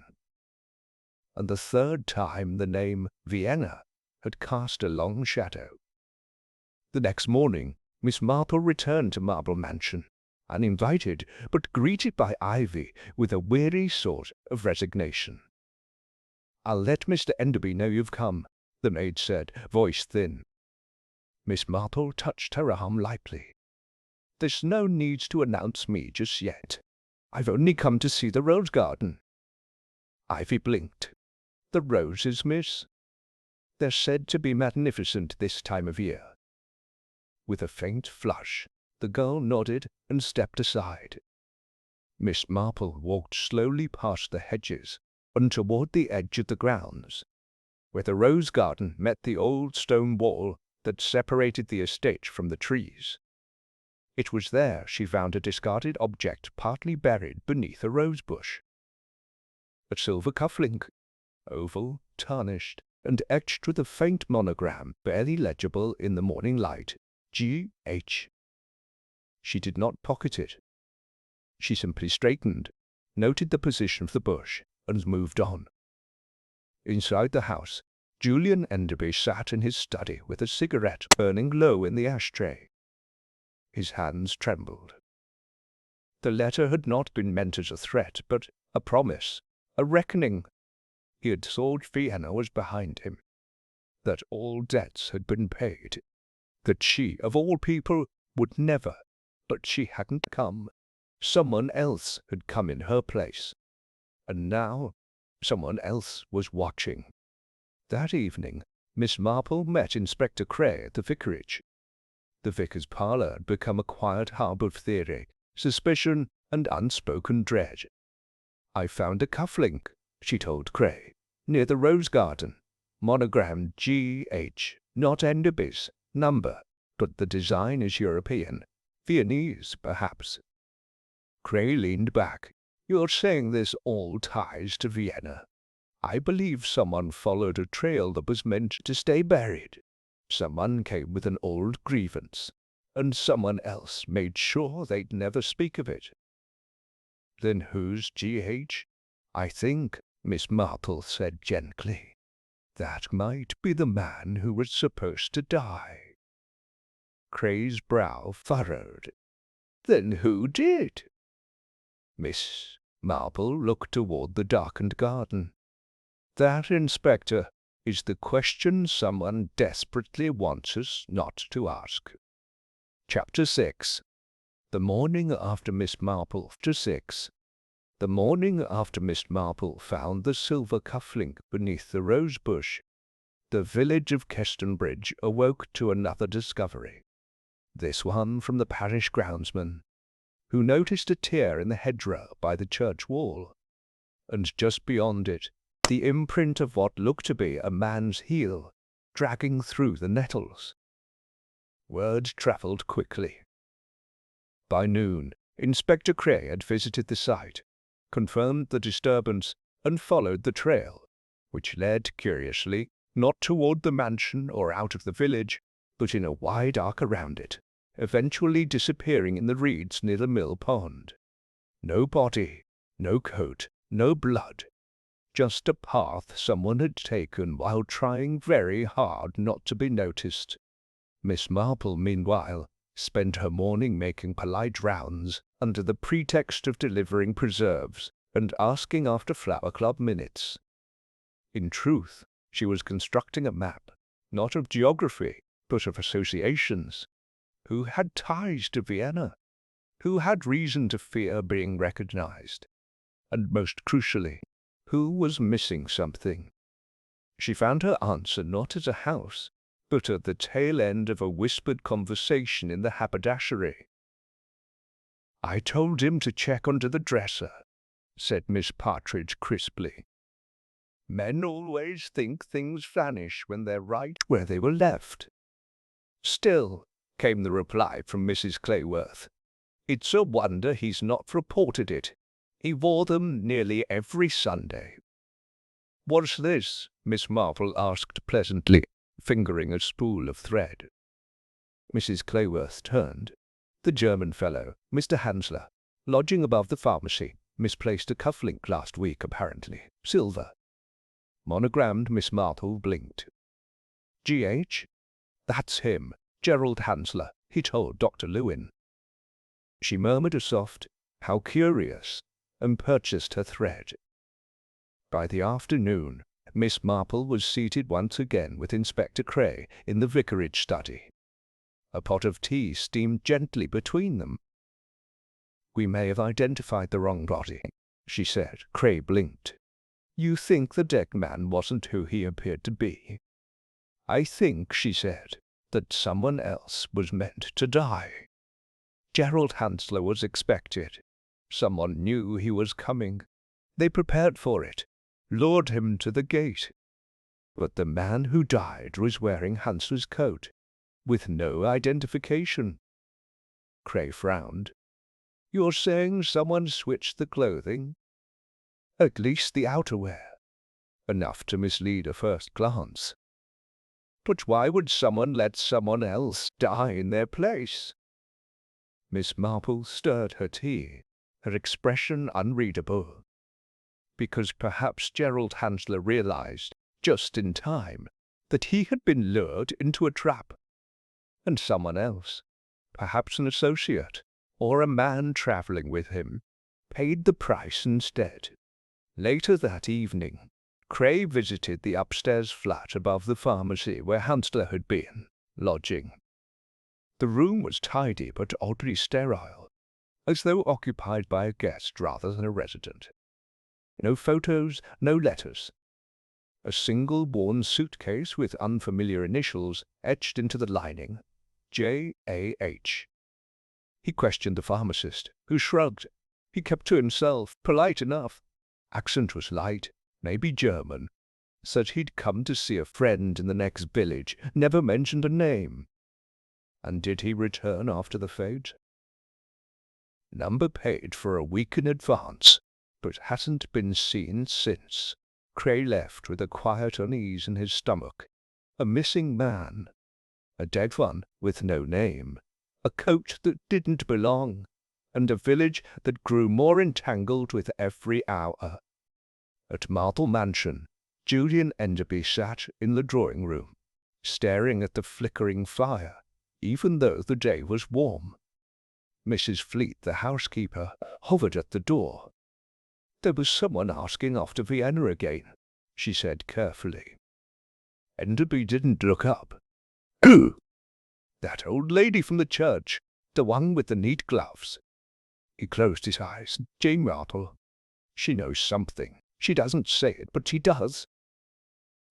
and the third time the name Vienna had cast a long shadow. The next morning, Miss Marple returned to Marple Mansion, uninvited, but greeted by Ivy with a weary sort of resignation. "I'll let Mr. Enderby know you've come," the maid said, voice thin. Miss Marple touched her arm lightly. "There's no need to announce me just yet. I've only come to see the rose garden." Ivy blinked. "The roses, miss? They're said to be magnificent this time of year." With a faint flush, the girl nodded and stepped aside. Miss Marple walked slowly past the hedges and toward the edge of the grounds, where the rose garden met the old stone wall that separated the estate from the trees. It was there she found a discarded object partly buried beneath a rose bush. A silver cufflink, oval, tarnished, and etched with a faint monogram barely legible in the morning light, G.H. She did not pocket it. She simply straightened, noted the position of the bush, and moved on. Inside the house, Julian Enderby sat in his study with a cigarette burning low in the ashtray. His hands trembled. The letter had not been meant as a threat, but a promise, a reckoning. He had thought Vienna was behind him, that all debts had been paid, that she, of all people, would never, but she hadn't come. Someone else had come in her place, and now someone else was watching. That evening, Miss Marple met Inspector Cray at the vicarage. The vicar's parlour had become a quiet harbour of theory, suspicion, and unspoken dread. "I found a cufflink," she told Cray, "near the rose garden, monogrammed G.H., not Enderby's number, but the design is European, Viennese, perhaps." Cray leaned back. "You're saying this all ties to Vienna? I believe someone followed a trail that was meant to stay buried. Someone came with an old grievance, and someone else made sure they'd never speak of it." "Then who's G.H.? "I think," Miss Marple said gently, "that might be the man who was supposed to die." Cray's brow furrowed. "Then who did?" Miss Marple looked toward the darkened garden. "That, Inspector, is the question someone desperately wants us not to ask." Chapter 6. The morning after Miss Marple. Chapter 6. The morning after Miss Marple found the silver cufflink beneath the rose bush, the village of Kestonbridge awoke to another discovery. This one from the parish groundsman, who noticed a tear in the hedgerow by the church wall, and just beyond it, the imprint of what looked to be a man's heel dragging through the nettles. Word travelled quickly. By noon, Inspector Cray had visited the site, confirmed the disturbance, and followed the trail, which led, curiously, not toward the mansion or out of the village, but in a wide arc around it, eventually disappearing in the reeds near the mill pond. No body, no coat, no blood. Just a path someone had taken while trying very hard not to be noticed. Miss Marple, meanwhile, spent her morning making polite rounds under the pretext of delivering preserves and asking after Flower Club minutes. In truth, she was constructing a map, not of geography, but of associations. Who had ties to Vienna? Who had reason to fear being recognized? And most crucially, who was missing something? She found her answer not at a house, but at the tail end of a whispered conversation in the haberdashery. "I told him to check under the dresser," said Miss Partridge crisply. "Men always think things vanish when they're right where they were left." "Still," came the reply from Mrs. Clayworth, "it's a wonder he's not reported it. He wore them nearly every Sunday." "What's this?" Miss Marple asked pleasantly, fingering a spool of thread. Mrs. Clayworth turned. The German fellow, Mr. Hansler, lodging above the pharmacy, misplaced a cuff-link last week, apparently. Silver. Monogrammed. Miss Marple blinked. "G.H.? That's him. Gerald Hansler. He told Dr. Lewin." She murmured a soft, "How curious," and purchased her thread. By the afternoon, Miss Marple was seated once again with Inspector Cray in the vicarage study. A pot of tea steamed gently between them. "We may have identified the wrong body," she said. Cray blinked. "You think the dead man wasn't who he appeared to be?" "I think," she said, "that someone else was meant to die. Gerald Hansler was expected. Someone knew he was coming. They prepared for it, lured him to the gate. But the man who died was wearing Hansler's coat, with no identification." Cray frowned. "You're saying someone switched the clothing?" "At least the outerwear. Enough to mislead a first glance." "But why would someone let someone else die in their place?" Miss Marple stirred her tea, her expression unreadable. "Because perhaps Gerald Hansler realized, just in time, that he had been lured into a trap, and someone else, perhaps an associate, or a man traveling with him, paid the price instead." Later that evening, Cray visited the upstairs flat above the pharmacy where Hansler had been lodging. The room was tidy but oddly sterile, as though occupied by a guest rather than a resident. No photos, no letters. A single worn suitcase with unfamiliar initials etched into the lining, J.A.H. He questioned the pharmacist, who shrugged. He kept to himself, polite enough. Accent was light, maybe German. Said he'd come to see a friend in the next village, never mentioned a name. And did he return after the fete? Number paid for a week in advance, but hasn't been seen since. Cray left with a quiet unease in his stomach. A missing man. A dead one with no name. A coat that didn't belong. And a village that grew more entangled with every hour. At Marple Mansion, Julian Enderby sat in the drawing-room, staring at the flickering fire, even though the day was warm. Mrs. Fleet, the housekeeper, hovered at the door. "There was someone asking after Vienna again," she said carefully. Enderby didn't look up. "Who?" "That old lady from the church, the one with the neat gloves." He closed his eyes. "Jane Marple. She knows something. She doesn't say it, but she does."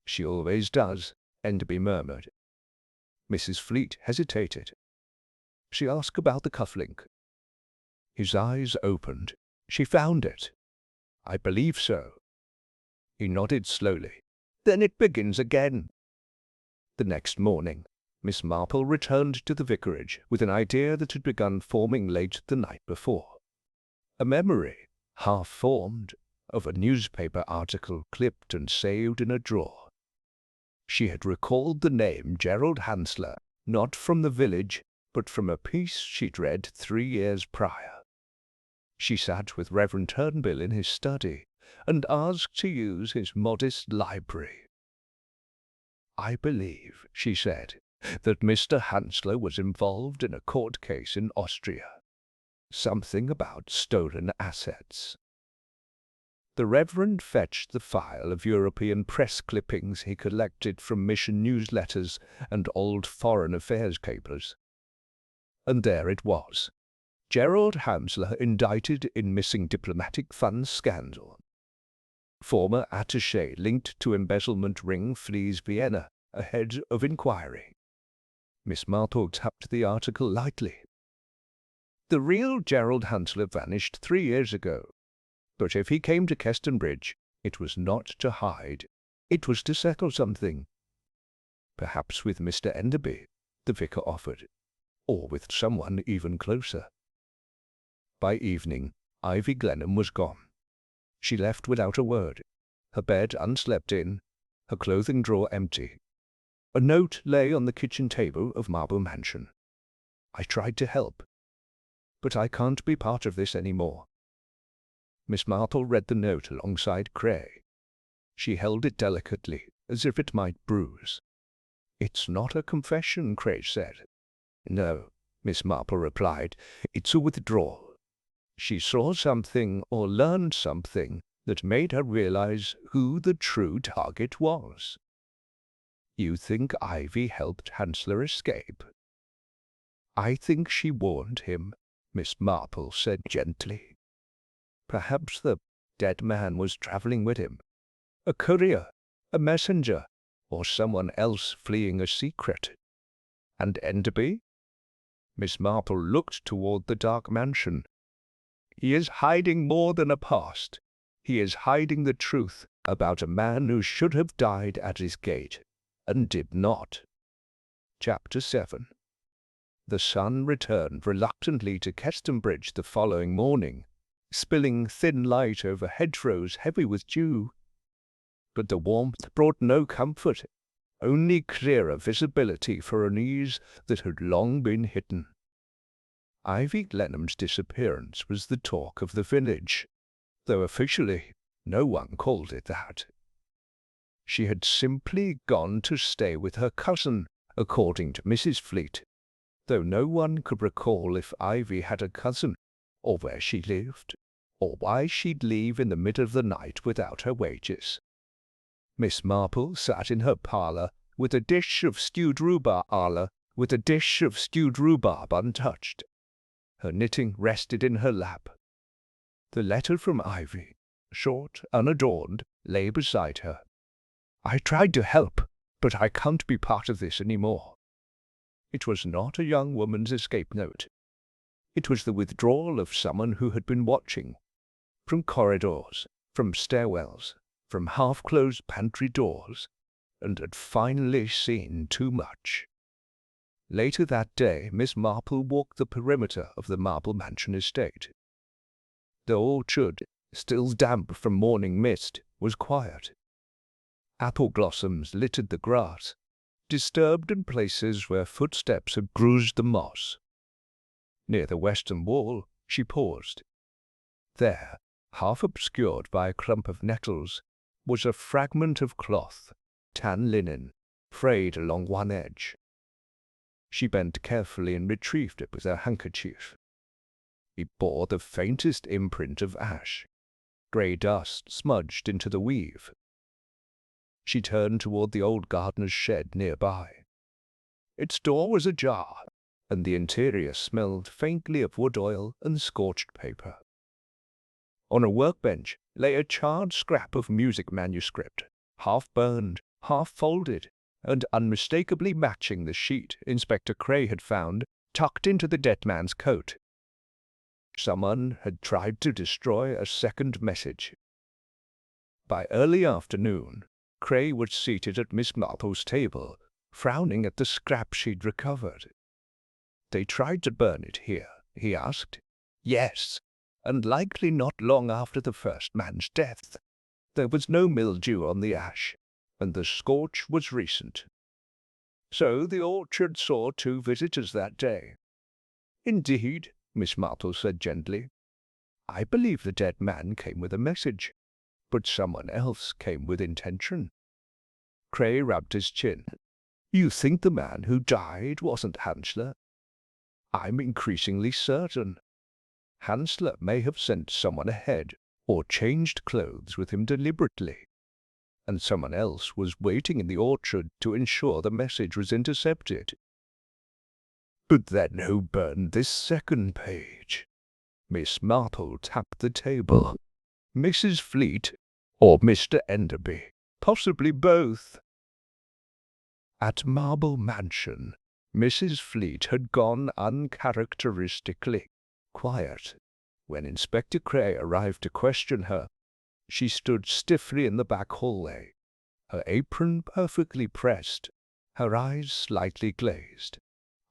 "She always does," Enderby murmured. Mrs. Fleet hesitated. She asked about the cuff-link. His eyes opened. "She found it." "I believe so." He nodded slowly. "Then it begins again." The next morning, Miss Marple returned to the vicarage with an idea that had begun forming late the night before. A memory, half-formed, of a newspaper article clipped and saved in a drawer. She had recalled the name Gerald Hansler, not from the village, but from a piece she'd read 3 years prior. She sat with Reverend Turnbull in his study and asked to use his modest library. "I believe," she said, "that Mr. Hansler was involved in a court case in Austria. Something about stolen assets." The Reverend fetched the file of European press clippings he collected from mission newsletters and old foreign affairs papers. And there it was. Gerald Hansler indicted in missing diplomatic funds scandal. Former attaché linked to embezzlement ring flees Vienna ahead of inquiry. Miss Marple tapped the article lightly. "The real Gerald Hansler vanished 3 years ago. But if he came to Keston Bridge, it was not to hide. It was to settle something." "Perhaps with Mr. Enderby," the vicar offered, "or with someone even closer." By evening, Ivy Glenham was gone. She left without a word, her bed unslept in, her clothing drawer empty. A note lay on the kitchen table of Marple Mansion. I tried to help, but I can't be part of this any more. Miss Marple read the note alongside Cray. She held it delicately, as if it might bruise. "It's not a confession," Cray said. "No," Miss Marple replied. "It's a withdrawal. She saw something or learned something that made her realize who the true target was." "You think Ivy helped Hansler escape?" "I think she warned him," Miss Marple said gently. "Perhaps the dead man was traveling with him. A courier, a messenger, or someone else fleeing a secret. And Enderby?" Miss Marple looked toward the dark mansion. "He is hiding more than a past. He is hiding the truth about a man who should have died at his gate, and did not." Chapter 7. The sun returned reluctantly to Kestonbridge the following morning, spilling thin light over hedgerows heavy with dew. But the warmth brought no comfort, only clearer visibility for an ease that had long been hidden. Ivy Glenham's disappearance was the talk of the village, though officially no one called it that. She had simply gone to stay with her cousin, according to Mrs. Fleet, though no one could recall if Ivy had a cousin, or where she lived, or why she'd leave in the middle of the night without her wages. Miss Marple sat in her parlour with a dish of stewed rhubarb untouched. Her knitting rested in her lap. The letter from Ivy, short, unadorned, lay beside her. "I tried to help, but I can't be part of this any more." It was not a young woman's escape note. It was the withdrawal of someone who had been watching. From corridors, from stairwells, from half-closed pantry doors, and had finally seen too much. Later that day, Miss Marple walked the perimeter of the Marple Mansion estate. The orchard, still damp from morning mist, was quiet. Apple blossoms littered the grass, disturbed in places where footsteps had bruised the moss. Near the western wall, she paused. There, half obscured by a clump of nettles, was a fragment of cloth, tan linen, frayed along one edge. She bent carefully and retrieved it with her handkerchief. It bore the faintest imprint of ash, grey dust smudged into the weave. She turned toward the old gardener's shed nearby. Its door was ajar, and the interior smelled faintly of wood oil and scorched paper. On a workbench lay a charred scrap of music manuscript, half-burned, half-folded, and unmistakably matching the sheet Inspector Cray had found tucked into the dead man's coat. Someone had tried to destroy a second message. By early afternoon, Cray was seated at Miss Marple's table, frowning at the scrap she'd recovered. "They tried to burn it here?" he asked. "Yes, and likely not long after the first man's death. There was no mildew on the ash, and the scorch was recent." "So the orchard saw 2 visitors that day?" "Indeed," Miss Marple said gently. "I believe the dead man came with a message, but someone else came with intention." Cray rubbed his chin. "You think the man who died wasn't Hansler?" "I'm increasingly certain. Hansler may have sent someone ahead, or changed clothes with him deliberately, and someone else was waiting in the orchard to ensure the message was intercepted." "But then who burned this second page?" Miss Marple tapped the table. "Mrs. Fleet or Mr. Enderby? Possibly both." At Marple Mansion, Mrs. Fleet had gone uncharacteristically quiet. When Inspector Cray arrived to question her, she stood stiffly in the back hallway, her apron perfectly pressed, her eyes slightly glazed.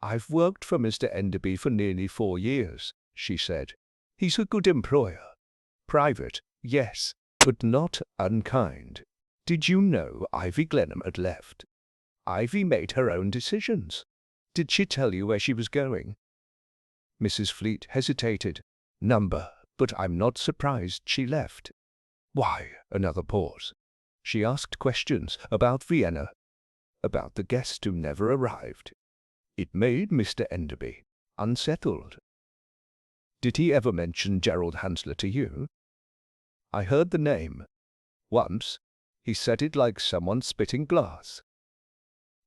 "I've worked for Mr. Enderby for nearly 4 years," she said. "He's a good employer. Private, yes, but not unkind. Did you know Ivy Glenham had left? Ivy made her own decisions. Did she tell you where she was going? Mrs. Fleet hesitated. Number, but I'm not surprised she left. Why? Another pause. She asked questions about Vienna, about the guest who never arrived. It made Mr. Enderby unsettled. Did he ever mention Gerald Hansler to you? I heard the name. Once. He said it like someone spitting glass.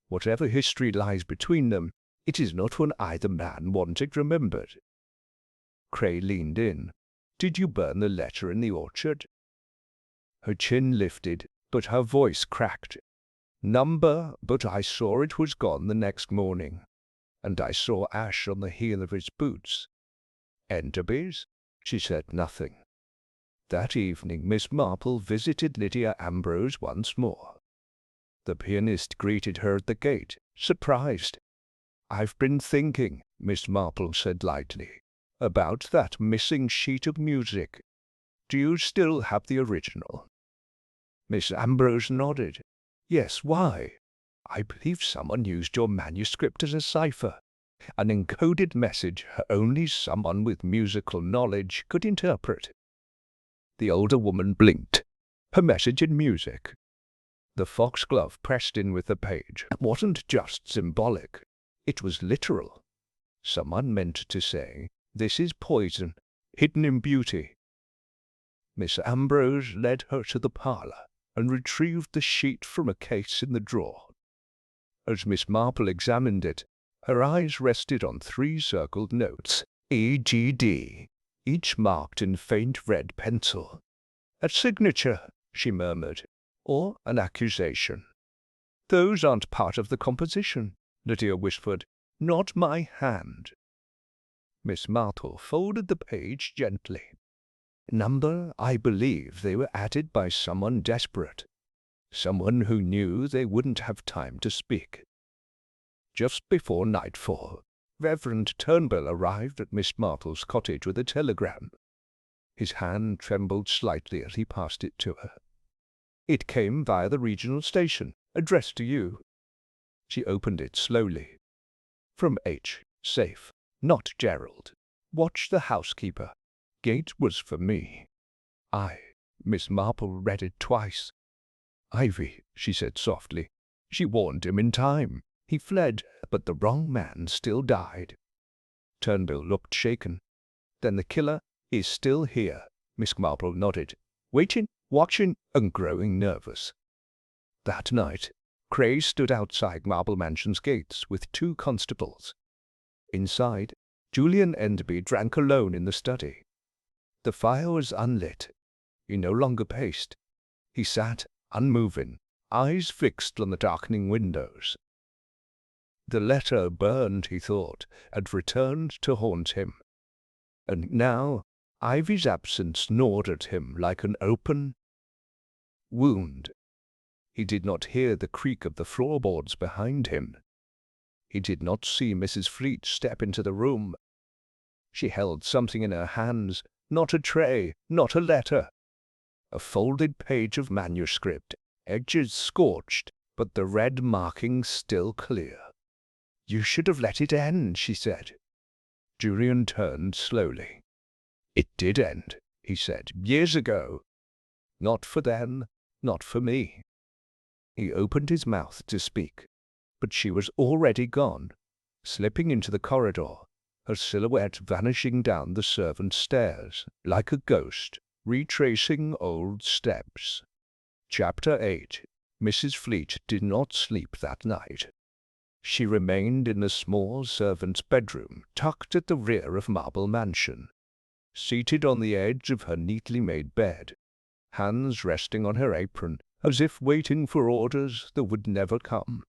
Whatever history lies between them, it is not one either man wanted remembered. Cray leaned in. Did you burn the letter in the orchard? Her chin lifted, but her voice cracked. Number, but I saw it was gone the next morning, and I saw ash on the heel of his boots. Enderby's? She said nothing. That evening Miss Marple visited Lydia Ambrose once more. The pianist greeted her at the gate, surprised. I've been thinking, Miss Marple said lightly, about that missing sheet of music. Do you still have the original? Miss Ambrose nodded. Yes, why? I believe someone used your manuscript as a cipher, an encoded message only someone with musical knowledge could interpret. The older woman blinked. Her message in music. The foxglove pressed in with the page. It wasn't just symbolic. It was literal. Someone meant to say, this is poison, hidden in beauty. Miss Ambrose led her to the parlour and retrieved the sheet from a case in the drawer. As Miss Marple examined it, her eyes rested on 3 circled notes, EGD, each marked in faint red pencil. A signature, she murmured, or an accusation. Those aren't part of the composition, Lydia whispered. Not my hand. Miss Marple folded the page gently. Number, I believe they were added by someone desperate, someone who knew they wouldn't have time to speak. Just before nightfall, Reverend Turnbull arrived at Miss Marple's cottage with a telegram. His hand trembled slightly as he passed it to her. It came via the regional station, addressed to you. She opened it slowly. From H. Safe. Not Gerald. Watch the housekeeper. Gate was for me. Miss Marple read it twice. Ivy, she said softly. She warned him in time. He fled, but the wrong man still died. Turnbull looked shaken. Then the killer is still here, Miss Marple nodded, waiting, watching, and growing nervous. That night, Cray stood outside Marple Mansion's gates with 2 constables. Inside, Julian Enderby drank alone in the study. The fire was unlit. He no longer paced. He sat, unmoving, eyes fixed on the darkening windows. The letter burned, he thought, had returned to haunt him. And now, Ivy's absence gnawed at him like an open wound. He did not hear the creak of the floorboards behind him. He did not see Mrs. Fleet step into the room. She held something in her hands, not a tray, not a letter. A folded page of manuscript, edges scorched, but the red markings still clear. You should have let it end, she said. Julian turned slowly. It did end, he said, years ago. Not for them, not for me. He opened his mouth to speak, but she was already gone, slipping into the corridor, her silhouette vanishing down the servants' stairs like a ghost, retracing old steps. Chapter 8. Mrs. Fleet did not sleep that night. She remained in the small servant's bedroom tucked at the rear of Marple Mansion, seated on the edge of her neatly made bed, hands resting on her apron as if waiting for orders that would never come.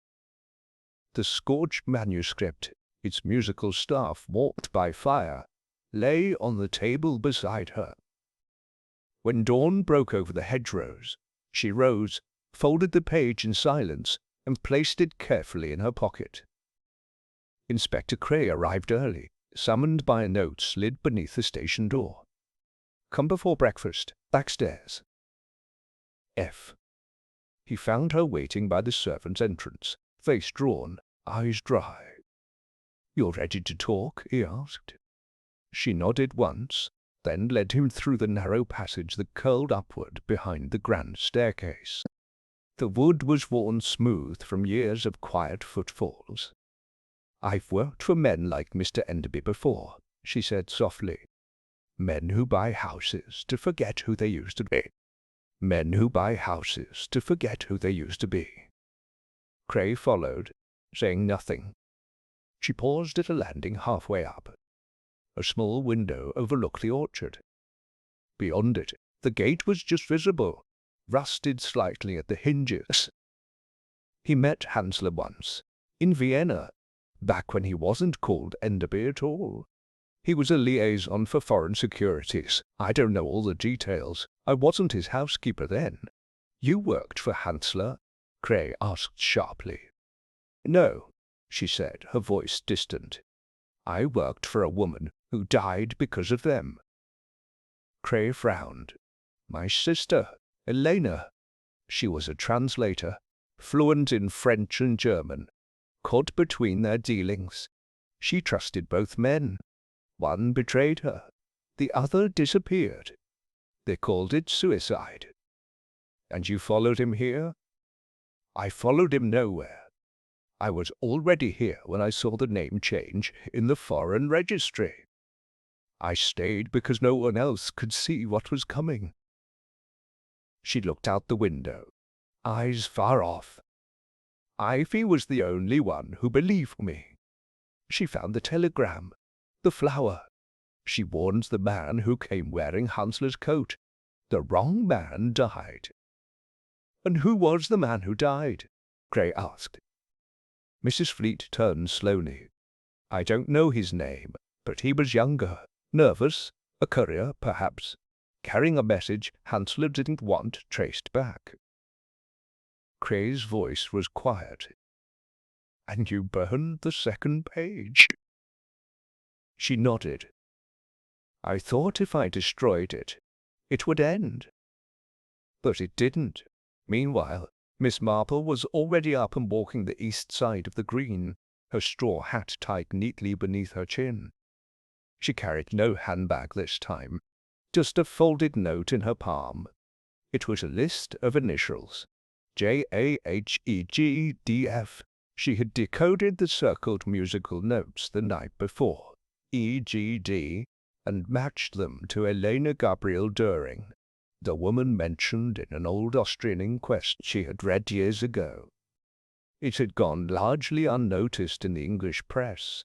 The scorched manuscript, its musical staff warped by fire, lay on the table beside her. When dawn broke over the hedgerows, she rose, folded the page in silence, and placed it carefully in her pocket. Inspector Cray arrived early, summoned by a note slid beneath the station door. Come before breakfast, backstairs. F. He found her waiting by the servant's entrance, face drawn, eyes dry. "You're ready to talk?" he asked. She nodded once, then led him through the narrow passage that curled upward behind the grand staircase. The wood was worn smooth from years of quiet footfalls. "I've worked for men like Mr. Enderby before," she said softly. "Men who buy houses to forget who they used to be. Men who buy houses to forget who they used to be." Cray followed, saying nothing. She paused at a landing halfway up. A small window overlooked the orchard. Beyond it, the gate was just visible, rusted slightly at the hinges. He met Hansler once, in Vienna, back when he wasn't called Enderby at all. He was a liaison for foreign securities. I don't know all the details. I wasn't his housekeeper then. "You worked for Hansler?" Cray asked sharply. "No," she said, her voice distant. "I worked for a woman who died because of them." Cray frowned. "My sister, Elena." She was a translator, fluent in French and German, caught between their dealings. She trusted both men. One betrayed her. The other disappeared. They called it suicide. "And you followed him here?" "I followed him nowhere. I was already here when I saw the name change in the foreign registry. I stayed because no one else could see what was coming." She looked out the window, eyes far off. "Ivy was the only one who believed me. She found the telegram, the flower. She warned the man who came wearing Hansler's coat. The wrong man died." "And who was the man who died?" Cray asked. Mrs. Fleet turned slowly. "I don't know his name, but he was younger, nervous, a courier, perhaps, carrying a message Hansler didn't want traced back." Cray's voice was quiet. "And you burned the second page?" She nodded. "I thought if I destroyed it, it would end." But it didn't. Meanwhile, Miss Marple was already up and walking the east side of the green, her straw hat tied neatly beneath her chin. She carried no handbag this time, just a folded note in her palm. It was a list of initials. JAHEGDF. She had decoded the circled musical notes the night before, EGD, and matched them to Elena Gabriel Düring, the woman mentioned in an old Austrian inquest she had read years ago. It had gone largely unnoticed in the English press,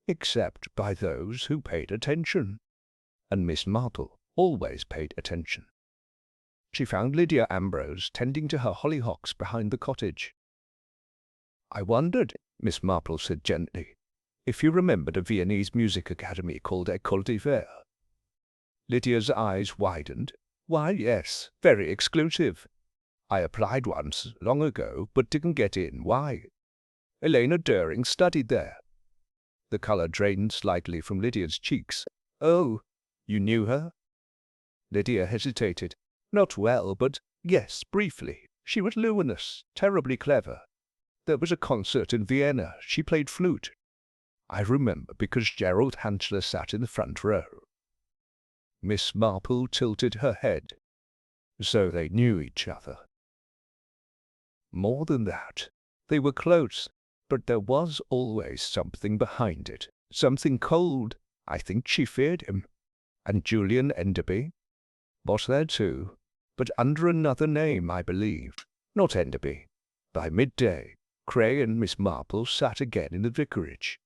except by those who paid attention, and Miss Marple always paid attention. She found Lydia Ambrose tending to her hollyhocks behind the cottage. "I wondered," Miss Marple said gently, "if you remembered a Viennese music academy called École d'Hiver." Lydia's eyes widened. "Why, yes, very exclusive. I applied once, long ago, but didn't get in. Why?" "Elena Düring studied there." The colour drained slightly from Lydia's cheeks. "Oh, you knew her?" Lydia hesitated. "Not well, but yes, briefly. She was luminous, terribly clever. There was a concert in Vienna. She played flute. I remember because Gerald Hansler sat in the front row." Miss Marple tilted her head. So they knew each other. More than that, they were close, but there was always something behind it, something cold. I think she feared him. And Julian Enderby was there too, but under another name, I believe, not Enderby. By midday, Cray and Miss Marple sat again in the vicarage.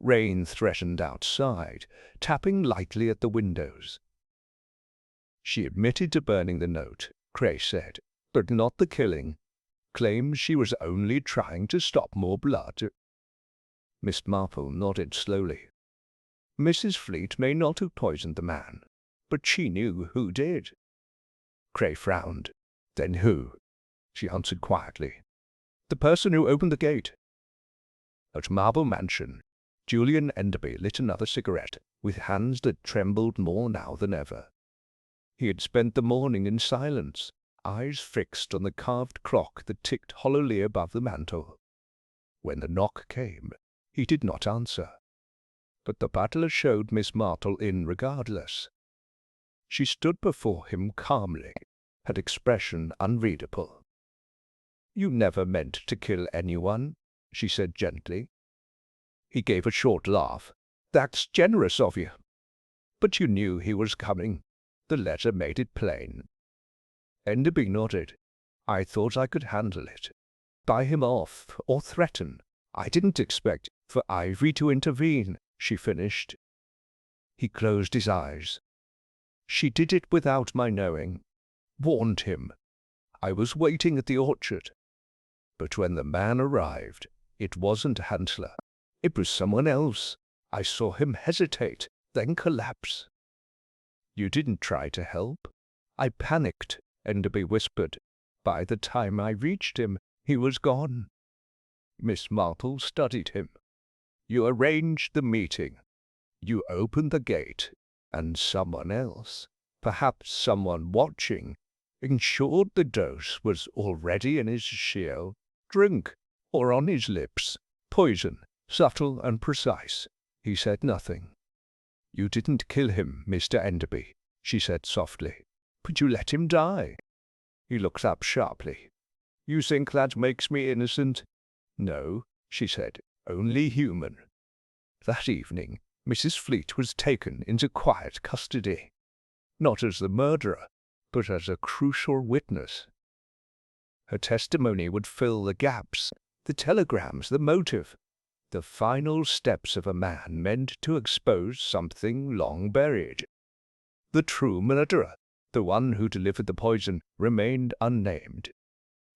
Rain threatened outside, tapping lightly at the windows. She admitted to burning the note, Cray said, but not the killing. Claims she was only trying to stop more blood. Miss Marple nodded slowly. "Mrs. Fleet may not have poisoned the man, but she knew who did." Cray frowned. "Then who?" She answered quietly. "The person who opened the gate." At Marble Mansion, Julian Enderby lit another cigarette, with hands that trembled more now than ever. He had spent the morning in silence, eyes fixed on the carved clock that ticked hollowly above the mantel. When the knock came, he did not answer, but the butler showed Miss Marple in regardless. She stood before him calmly, her expression unreadable. "You never meant to kill anyone," she said gently. He gave a short laugh. "That's generous of you. But you knew he was coming. The letter made it plain." Enderby nodded. "I thought I could handle it. Buy him off, or threaten. I didn't expect for Ivy to intervene," she finished. He closed his eyes. "She did it without my knowing. Warned him. I was waiting at the orchard. But when the man arrived, it wasn't Hansler. It was someone else. I saw him hesitate, then collapse." "You didn't try to help?" "I panicked," Enderby whispered. "By the time I reached him, he was gone." Miss Marple studied him. "You arranged the meeting. You opened the gate, and someone else, perhaps someone watching, ensured the dose was already in his shield, drink, or on his lips. Poison, subtle and precise." He said nothing. "You didn't kill him, Mr. Enderby," she said softly, "but you let him die." He looked up sharply. "You think that makes me innocent?" "No," she said, "only human." That evening, Mrs. Fleet was taken into quiet custody, not as the murderer, but as a crucial witness. Her testimony would fill the gaps, the telegrams, the motive, the final steps of a man meant to expose something long buried. The true murderer, the one who delivered the poison, remained unnamed.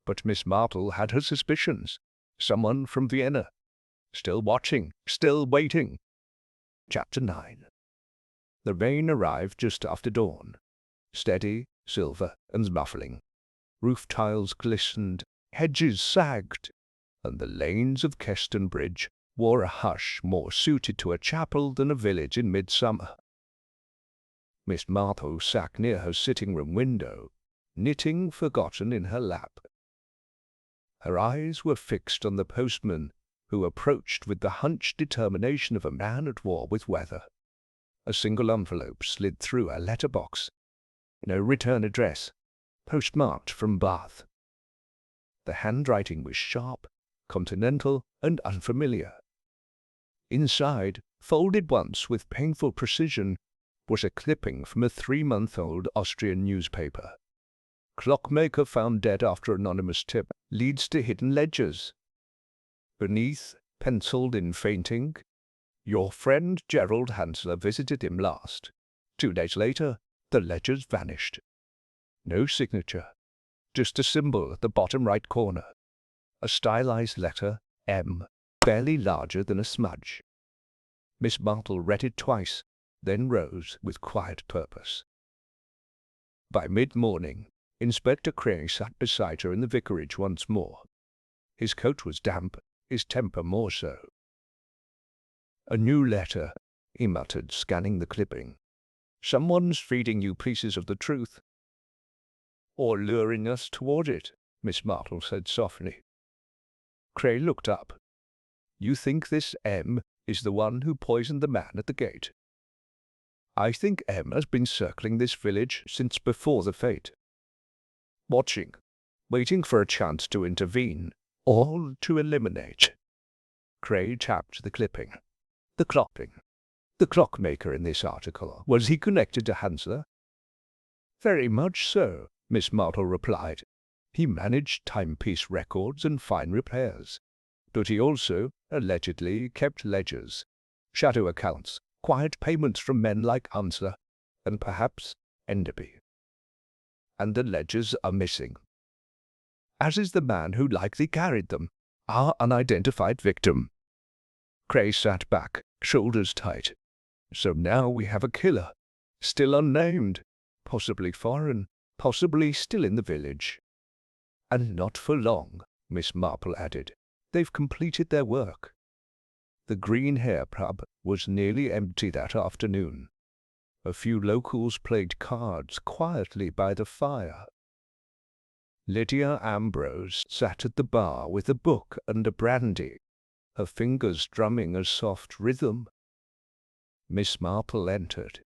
But Miss Marple had her suspicions. Someone from Vienna. Still watching, still waiting. Chapter 9. The rain arrived just after dawn. Steady, silver, and muffling. Roof tiles glistened, hedges sagged, and the lanes of Keston Bridge wore a hush more suited to a chapel than a village in midsummer. Miss Marple sat near her sitting-room window, knitting forgotten in her lap. Her eyes were fixed on the postman, who approached with the hunched determination of a man at war with weather. A single envelope slid through a letterbox. No return address, postmarked from Bath. The handwriting was sharp, continental, and unfamiliar. Inside, folded once with painful precision, was a clipping from a 3-month-old Austrian newspaper. "Clockmaker found dead after anonymous tip leads to hidden ledgers." Beneath, penciled in faint ink, "Your friend Gerald Hansler visited him last." 2 days later, the ledgers vanished. No signature, just a symbol at the bottom right corner. A stylized letter, M, barely larger than a smudge. Miss Marple read it twice, then rose with quiet purpose. By mid-morning, Inspector Cray sat beside her in the vicarage once more. His coat was damp, his temper more so. "A new letter," he muttered, scanning the clipping. "Someone's feeding you pieces of the truth." "Or luring us toward it," Miss Marple said softly. Cray looked up. "You think this M is the one who poisoned the man at the gate?" "I think M has been circling this village since before the fete. Watching, waiting for a chance to intervene, or to eliminate." Cray tapped the clipping. "The clockmaker. The clockmaker in this article. Was he connected to Hansler?" "Very much so," Miss Marple replied. "He managed timepiece records and fine repairs. But he also, allegedly, kept ledgers, shadow accounts, quiet payments from men like Hansler, and perhaps Enderby. And the ledgers are missing, as is the man who likely carried them, our unidentified victim." Cray sat back, shoulders tight. "So now we have a killer, still unnamed, possibly foreign, possibly still in the village." "And not for long," Miss Marple added. "They've completed their work." The Green Hare pub was nearly empty that afternoon. A few locals played cards quietly by the fire. Lydia Ambrose sat at the bar with a book and a brandy, her fingers drumming a soft rhythm. Miss Marple entered,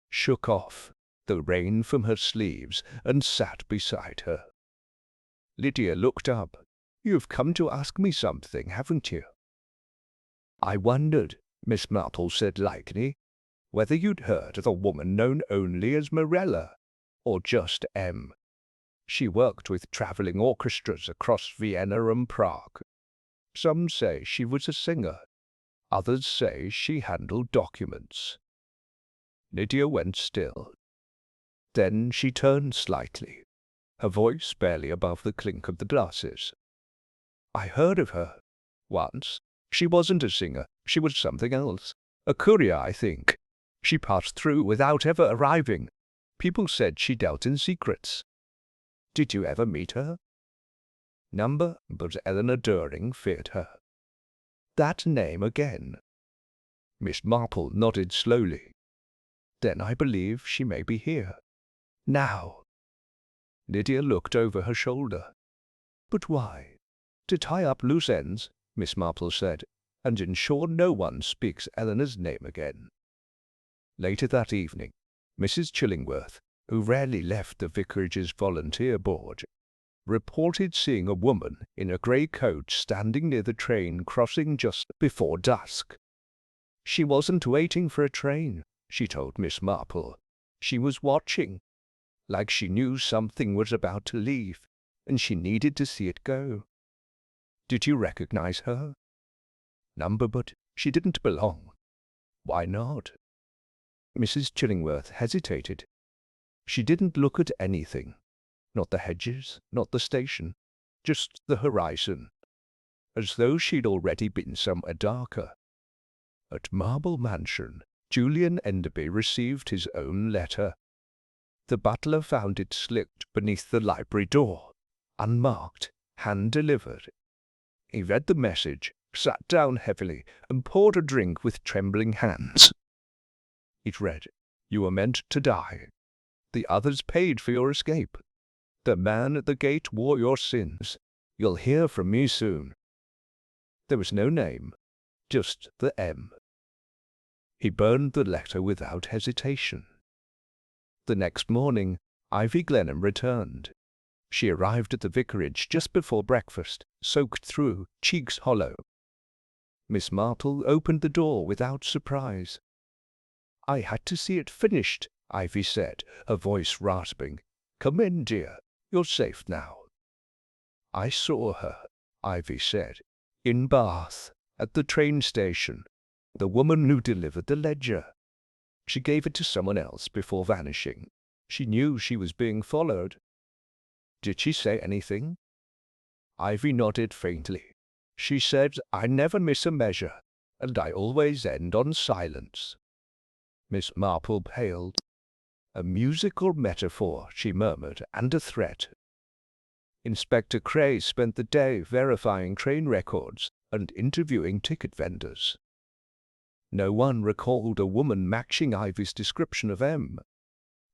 shook off the rain from her sleeves, and sat beside her. Lydia looked up. "You've come to ask me something, haven't you?" "I wondered," Miss Marple said lightly, "whether you'd heard of a woman known only as Morella, or just M. She worked with travelling orchestras across Vienna and Prague. Some say she was a singer. Others say she handled documents." Lydia went still. Then she turned slightly, her voice barely above the clink of the glasses. "I heard of her. Once. She wasn't a singer. She was something else. A courier, I think. She passed through without ever arriving. People said she dealt in secrets. Did you ever meet her?" Number, but Eleanor Doering feared her. "That name again." Miss Marple nodded slowly. "Then I believe she may be here. Now." Lydia looked over her shoulder. "But why?" "To tie up loose ends," Miss Marple said, "and ensure no one speaks Eleanor's name again." Later that evening, Mrs. Chillingworth, who rarely left the vicarage's volunteer board, reported seeing a woman in a grey coat standing near the train crossing just before dusk. She wasn't waiting for a train, she told Miss Marple. She was watching, like she knew something was about to leave, and she needed to see it go. Did you recognize her? Number, but she didn't belong. Why not? Mrs. Chillingworth hesitated. She didn't look at anything. Not the hedges, not the station, just the horizon, as though she'd already been somewhere darker. At Marple Mansion, Julian Enderby received his own letter. The butler found it slipped beneath the library door, unmarked, hand-delivered. He read the message, sat down heavily, and poured a drink with trembling hands. It read, "You were meant to die. The others paid for your escape. The man at the gate wore your sins. You'll hear from me soon." There was no name, just the M. He burned the letter without hesitation. The next morning, Ivy Glenham returned. She arrived at the vicarage just before breakfast, soaked through, cheeks hollow. Miss Marple opened the door without surprise. "I had to see it finished," Ivy said, her voice rasping. "Come in, dear. You're safe now." "I saw her," Ivy said, "in Bath, at the train station. The woman who delivered the ledger. She gave it to someone else before vanishing. She knew she was being followed." "Did she say anything?" Ivy nodded faintly. "She said, 'I never miss a measure, and I always end on silence.'" Miss Marple paled. "A musical metaphor," she murmured, "and a threat." Inspector Cray spent the day verifying train records and interviewing ticket vendors. No one recalled a woman matching Ivy's description of M,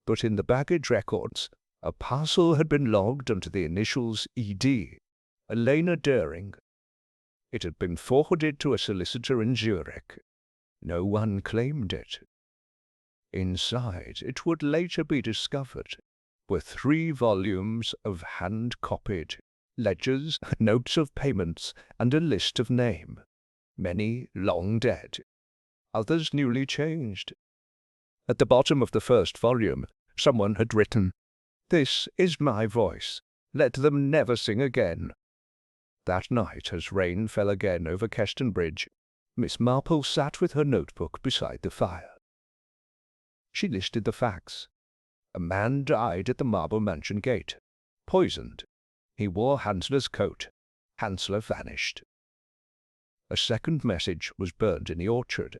but in the baggage records, a parcel had been logged under the initials ED, Elena Doering. It had been forwarded to a solicitor in Zurich. No one claimed it. Inside, it would later be discovered, were 3 volumes of hand-copied ledgers, notes of payments, and a list of names, many long dead, others newly changed. At the bottom of the first volume, someone had written, "This is my voice. Let them never sing again." That night, as rain fell again over Keston Bridge, Miss Marple sat with her notebook beside the fire. She listed the facts. A man died at the Marple Mansion gate. Poisoned. He wore Hansler's coat. Hansler vanished. A second message was burned in the orchard.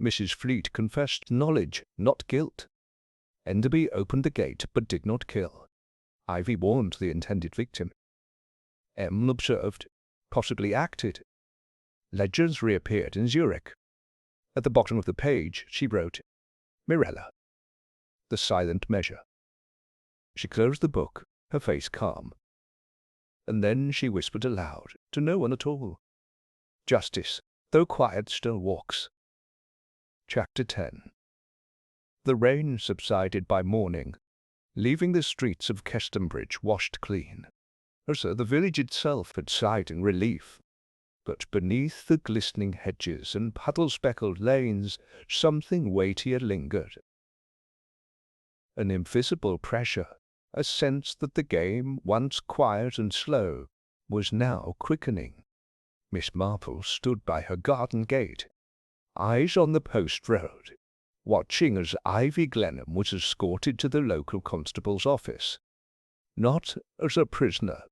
Mrs. Fleet confessed knowledge, not guilt. Enderby opened the gate but did not kill. Ivy warned the intended victim. M observed, possibly acted. Ledgers reappeared in Zurich. At the bottom of the page she wrote, "Mirella." The silent measure. She closed the book, her face calm. and then she whispered aloud, to no one at all, "Justice, though quiet, still walks." Chapter 10. The rain subsided by morning, leaving the streets of Kestonbridge washed clean, as though the village itself had sighed in relief. But beneath the glistening hedges and puddle-speckled lanes something weightier lingered. An invisible pressure, a sense that the game, once quiet and slow, was now quickening. Miss Marple stood by her garden gate, eyes on the post road, watching as Ivy Glenham was escorted to the local constable's office, not as a prisoner,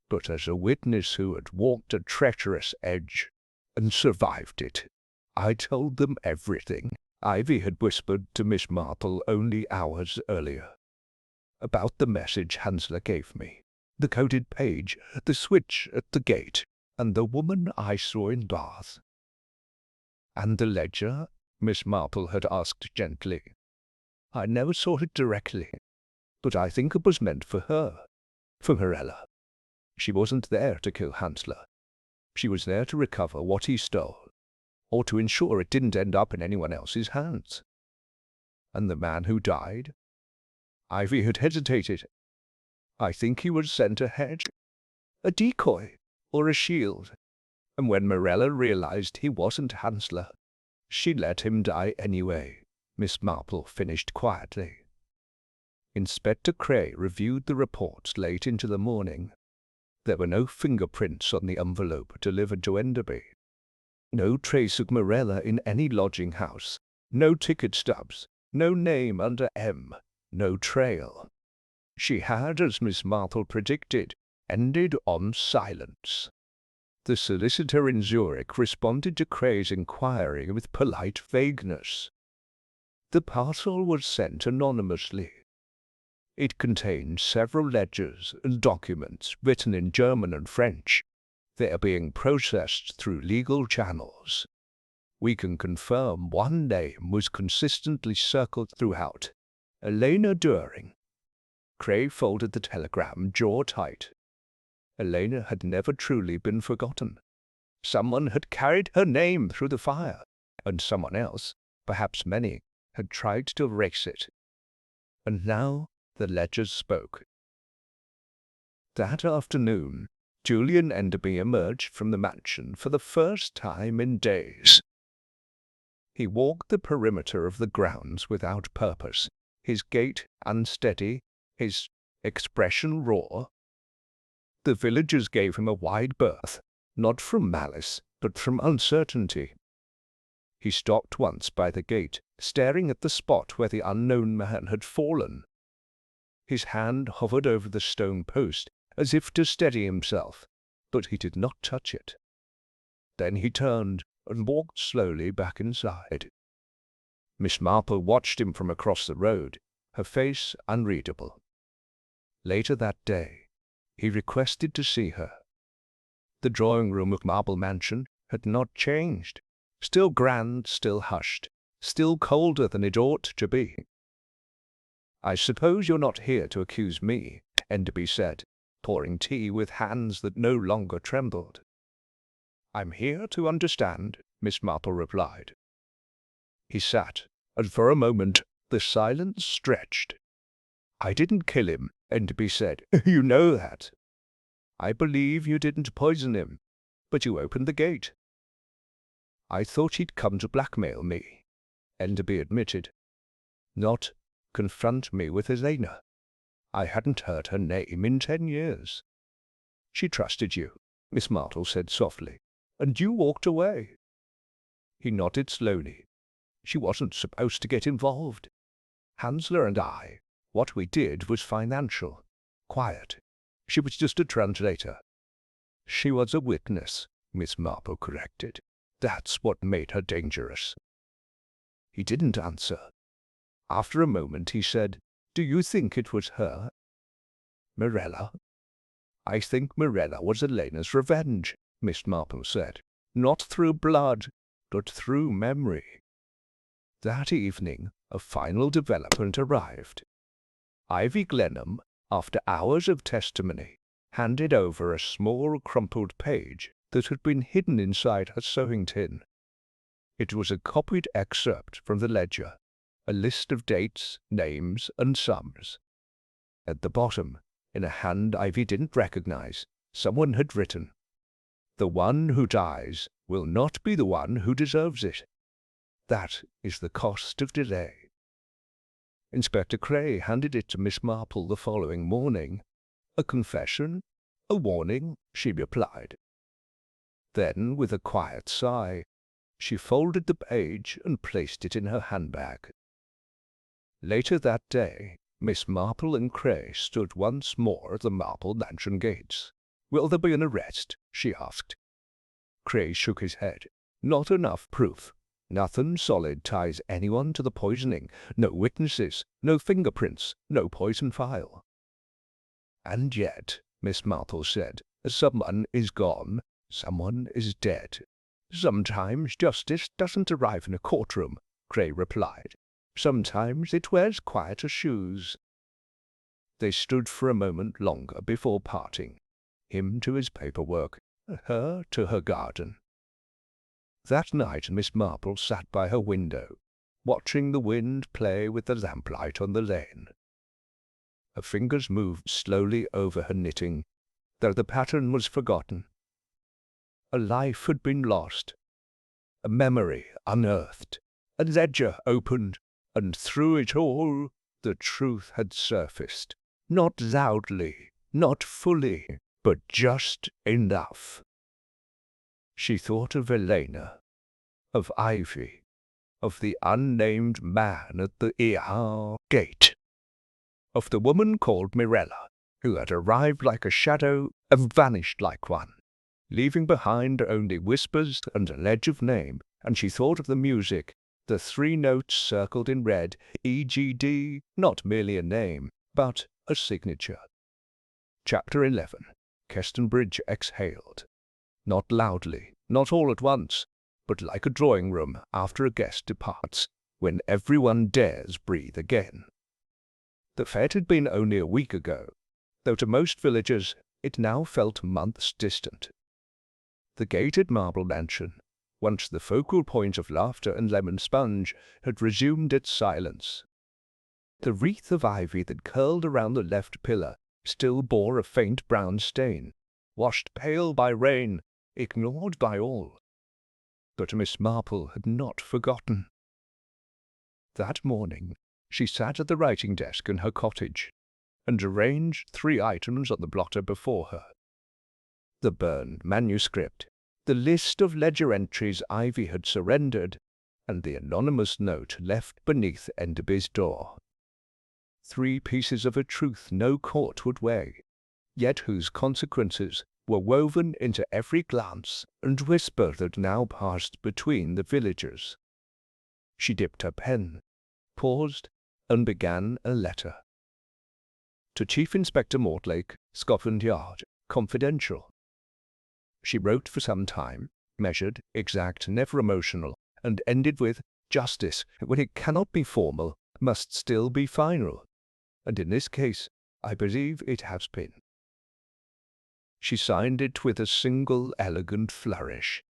but as a witness who had walked a treacherous edge and survived it. "I told them everything," Ivy had whispered to Miss Marple only hours earlier, "about the message Hansler gave me, the coded page, the switch at the gate, and the woman I saw in Bath." "And the ledger?" Miss Marple had asked gently. "I never saw it directly, but I think it was meant for her, for Morella. She wasn't there to kill Hansler. She was there to recover what he stole, or to ensure it didn't end up in anyone else's hands." "And the man who died?" Ivy had hesitated. "I think he was sent ahead, a decoy or a shield, and when Morella realized he wasn't Hansler, she let him die anyway," Miss Marple finished quietly. Inspector Cray reviewed the reports late into the morning. There were no fingerprints on the envelope delivered to Enderby. No trace of Morella in any lodging house, no ticket stubs, no name under M, no trail. She had, as Miss Marple predicted, ended on silence. The solicitor in Zurich responded to Cray's inquiry with polite vagueness. The parcel was sent anonymously. It contained several ledgers and documents written in German and French. They are being processed through legal channels. We can confirm one name was consistently circled throughout: Elena Doering. Cray folded the telegram jaw tight. Elena had never truly been forgotten. Someone had carried her name through the fire, and someone else, perhaps many, had tried to erase it. And now the ledgers spoke. That afternoon, Julian Enderby emerged from the mansion for the first time in days. He walked the perimeter of the grounds without purpose, his gait unsteady, his expression raw. The villagers gave him a wide berth, not from malice, but from uncertainty. He stopped once by the gate, staring at the spot where the unknown man had fallen. His hand hovered over the stone post, as if to steady himself, but he did not touch it. Then he turned and walked slowly back inside. Miss Marple watched him from across the road, her face unreadable. Later that day, he requested to see her. The drawing-room of Marple Mansion had not changed, still grand, still hushed, still colder than it ought to be. "I suppose you're not here to accuse me," Enderby said, pouring tea with hands that no longer trembled. "I'm here to understand," Miss Marple replied. He sat, and for a moment the silence stretched. "I didn't kill him," Enderby said. "You know that. I believe you didn't poison him, but you opened the gate." "I thought he'd come to blackmail me," Enderby admitted. "Not confront me with Elena. I hadn't heard her name in 10 years. She trusted you," Miss Martle said softly, "and you walked away." He nodded slowly. "She wasn't supposed to get involved. Hansler and I, what we did was financial, quiet. She was just a translator." "She was a witness," Miss Marple corrected. "That's what made her dangerous." He didn't answer. After a moment he said, "Do you think it was her?" "Morella?" "I think Morella was Elena's revenge," Miss Marple said. "Not through blood, but through memory." That evening a final development arrived. Ivy Glenham, after hours of testimony, handed over a small crumpled page that had been hidden inside her sewing tin. It was a copied excerpt from the ledger, a list of dates, names, and sums. At the bottom, in a hand Ivy didn't recognize, someone had written, "The one who dies will not be the one who deserves it. That is the cost of delay." Inspector Cray handed it to Miss Marple the following morning. "A confession? A warning?" she replied. Then, with a quiet sigh, she folded the page and placed it in her handbag. Later that day, Miss Marple and Cray stood once more at the Marple mansion gates. "Will there be an arrest?" she asked. Cray shook his head. "Not enough proof. Nothing solid ties anyone to the poisoning. No witnesses, no fingerprints, no poison file." "And yet," Miss Marple said, "someone is gone, someone is dead." "Sometimes justice doesn't arrive in a courtroom," Cray replied. "Sometimes it wears quieter shoes." They stood for a moment longer before parting, him to his paperwork, her to her garden. That night Miss Marple sat by her window, watching the wind play with the lamplight on the lane. Her fingers moved slowly over her knitting, though the pattern was forgotten. A life had been lost, a memory unearthed, a ledger opened, and through it all the truth had surfaced. Not loudly, not fully, but just enough. She thought of Elena, of Ivy, of the unnamed man at the ER gate, of the woman called Mirella, who had arrived like a shadow and vanished like one, leaving behind only whispers and a ledge of name. And she thought of the music, the 3 notes circled in red, EGD, not merely a name, but a signature. Chapter 11. Kestonbridge exhaled. Not loudly, not all at once, but like a drawing-room after a guest departs, when everyone dares breathe again. The fete had been only a week ago, though to most villagers it now felt months distant. The gated marble mansion, once the focal point of laughter and lemon sponge, had resumed its silence. The wreath of ivy that curled around the left pillar still bore a faint brown stain, washed pale by rain, ignored by all. But Miss Marple had not forgotten. That morning she sat at the writing desk in her cottage, and arranged 3 items on the blotter before her. The burned manuscript, the list of ledger entries Ivy had surrendered, and the anonymous note left beneath Enderby's door. 3 pieces of a truth no court would weigh, yet whose consequences were woven into every glance and whisper that now passed between the villagers. She dipped her pen, paused, and began a letter. To Chief Inspector Mortlake, Scotland Yard, confidential. She wrote for some time, measured, exact, never emotional, and ended with, "Justice, when it cannot be formal, must still be final. And in this case, I believe it has been." She signed it with a single elegant flourish.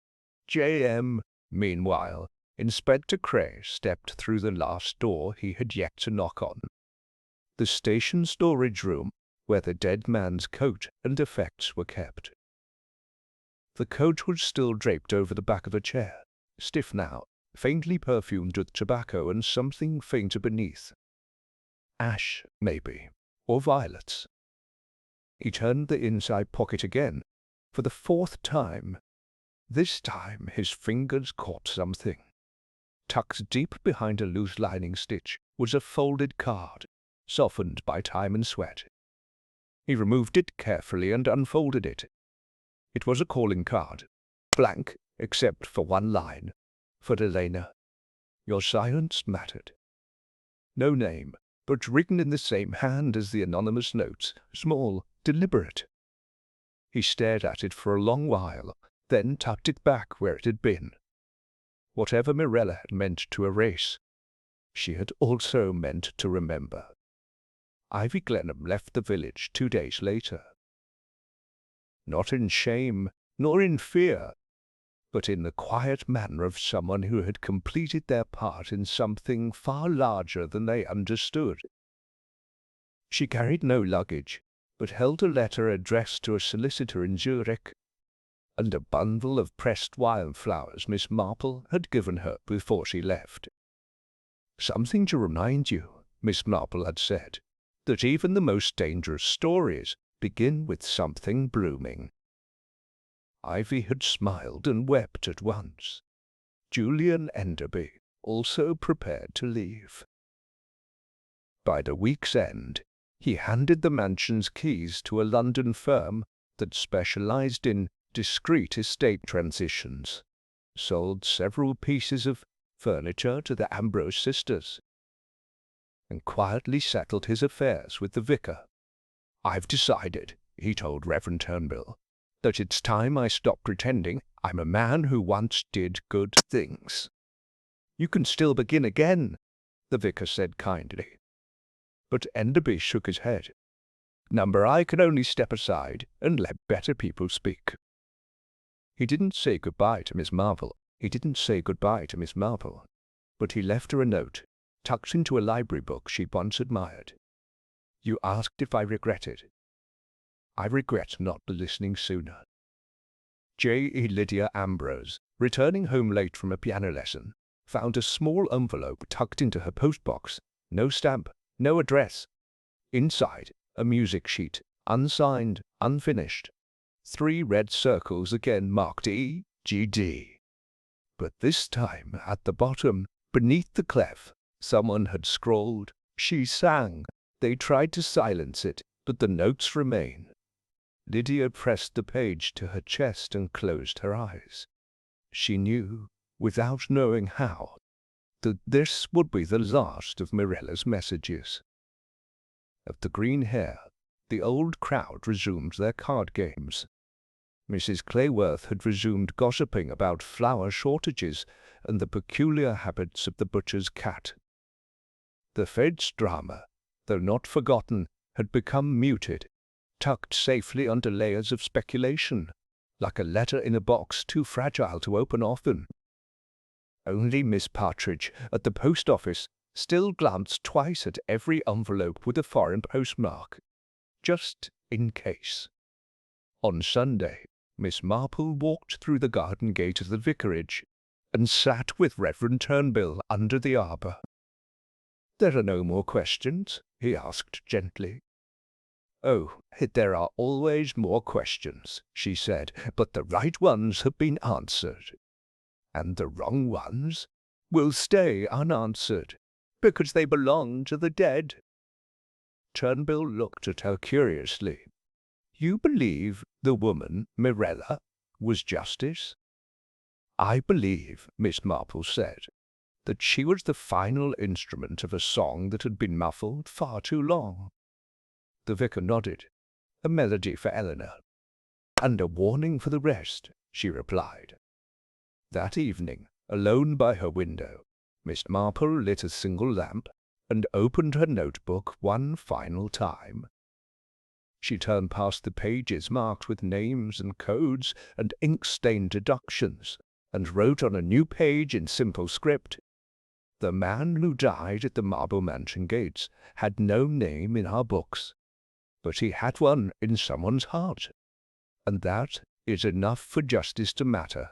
J.M. Meanwhile, Inspector Cray stepped through the last door he had yet to knock on. The station storage room, where the dead man's coat and effects were kept. The coat was still draped over the back of a chair, stiff now, faintly perfumed with tobacco and something fainter beneath. Ash, maybe, or violets. He turned the inside pocket again, for the 4th time. This time his fingers caught something. Tucked deep behind a loose lining stitch was a folded card, softened by time and sweat. He removed it carefully and unfolded it. It was a calling card, blank except for one line. For Elena. Your silence mattered. No name, but written in the same hand as the anonymous notes, small, deliberate. He stared at it for a long while, then tucked it back where it had been. Whatever Mirella had meant to erase, she had also meant to remember. Ivy Glenham left the village 2 days later. not in shame nor in fear, but in the quiet manner of someone who had completed their part in something far larger than they understood. She carried no luggage, but held a letter addressed to a solicitor in Zurich, and a bundle of pressed wildflowers Miss Marple had given her before she left. "Something to remind you," Miss Marple had said, "that even the most dangerous stories begin with something blooming." Ivy had smiled and wept at once. Julian Enderby also prepared to leave. By the week's end, he handed the mansion's keys to a London firm that specialized in discreet estate transitions, sold several pieces of furniture to the Ambrose sisters, and quietly settled his affairs with the vicar. "I've decided," he told Reverend Turnbull, "that it's time I stopped pretending I'm a man who once did good things." "You can still begin again," the vicar said kindly. But Enderby shook his head. "Number, I can only step aside and let better people speak." He didn't say goodbye to Miss Marple. But he left her a note, tucked into a library book she'd once admired. "You asked if I regretted. I regret not listening sooner. J.E. Lydia Ambrose, returning home late from a piano lesson, found a small envelope tucked into her postbox. No stamp, no address. Inside, a music sheet, unsigned, unfinished. 3 red circles again marked E.G.D. But this time, at the bottom, beneath the clef, someone had scrawled, "She sang." They tried to silence it, but the notes remain. Lydia pressed the page to her chest and closed her eyes. She knew, without knowing how, that this would be the last of Mirella's messages. At the Green Hare, the old crowd resumed their card games. Mrs. Clayworth had resumed gossiping about flour shortages and the peculiar habits of the butcher's cat. The Fed's drama, though not forgotten, had become muted, tucked safely under layers of speculation, like a letter in a box too fragile to open often. Only Miss Partridge, at the post office, still glanced twice at every envelope with a foreign postmark, just in case. On Sunday, Miss Marple walked through the garden gate of the vicarage and sat with Reverend Turnbull under the arbour. "There are no more questions?" he asked gently. "Oh, there are always more questions," she said, "but the right ones have been answered. And the wrong ones will stay unanswered, because they belong to the dead." Turnbull looked at her curiously. "You believe the woman, Mirella, was justice?" "I believe," Miss Marple said, "that she was the final instrument of a song that had been muffled far too long." The vicar nodded. "A melody for Eleanor." "And a warning for the rest," she replied. That evening, alone by her window, Miss Marple lit a single lamp and opened her notebook one final time. She turned past the pages marked with names and codes and ink-stained deductions, and wrote on a new page in simple script, "The man who died at the Marble Mansion gates had no name in our books, but he had one in someone's heart, and that is enough for justice to matter."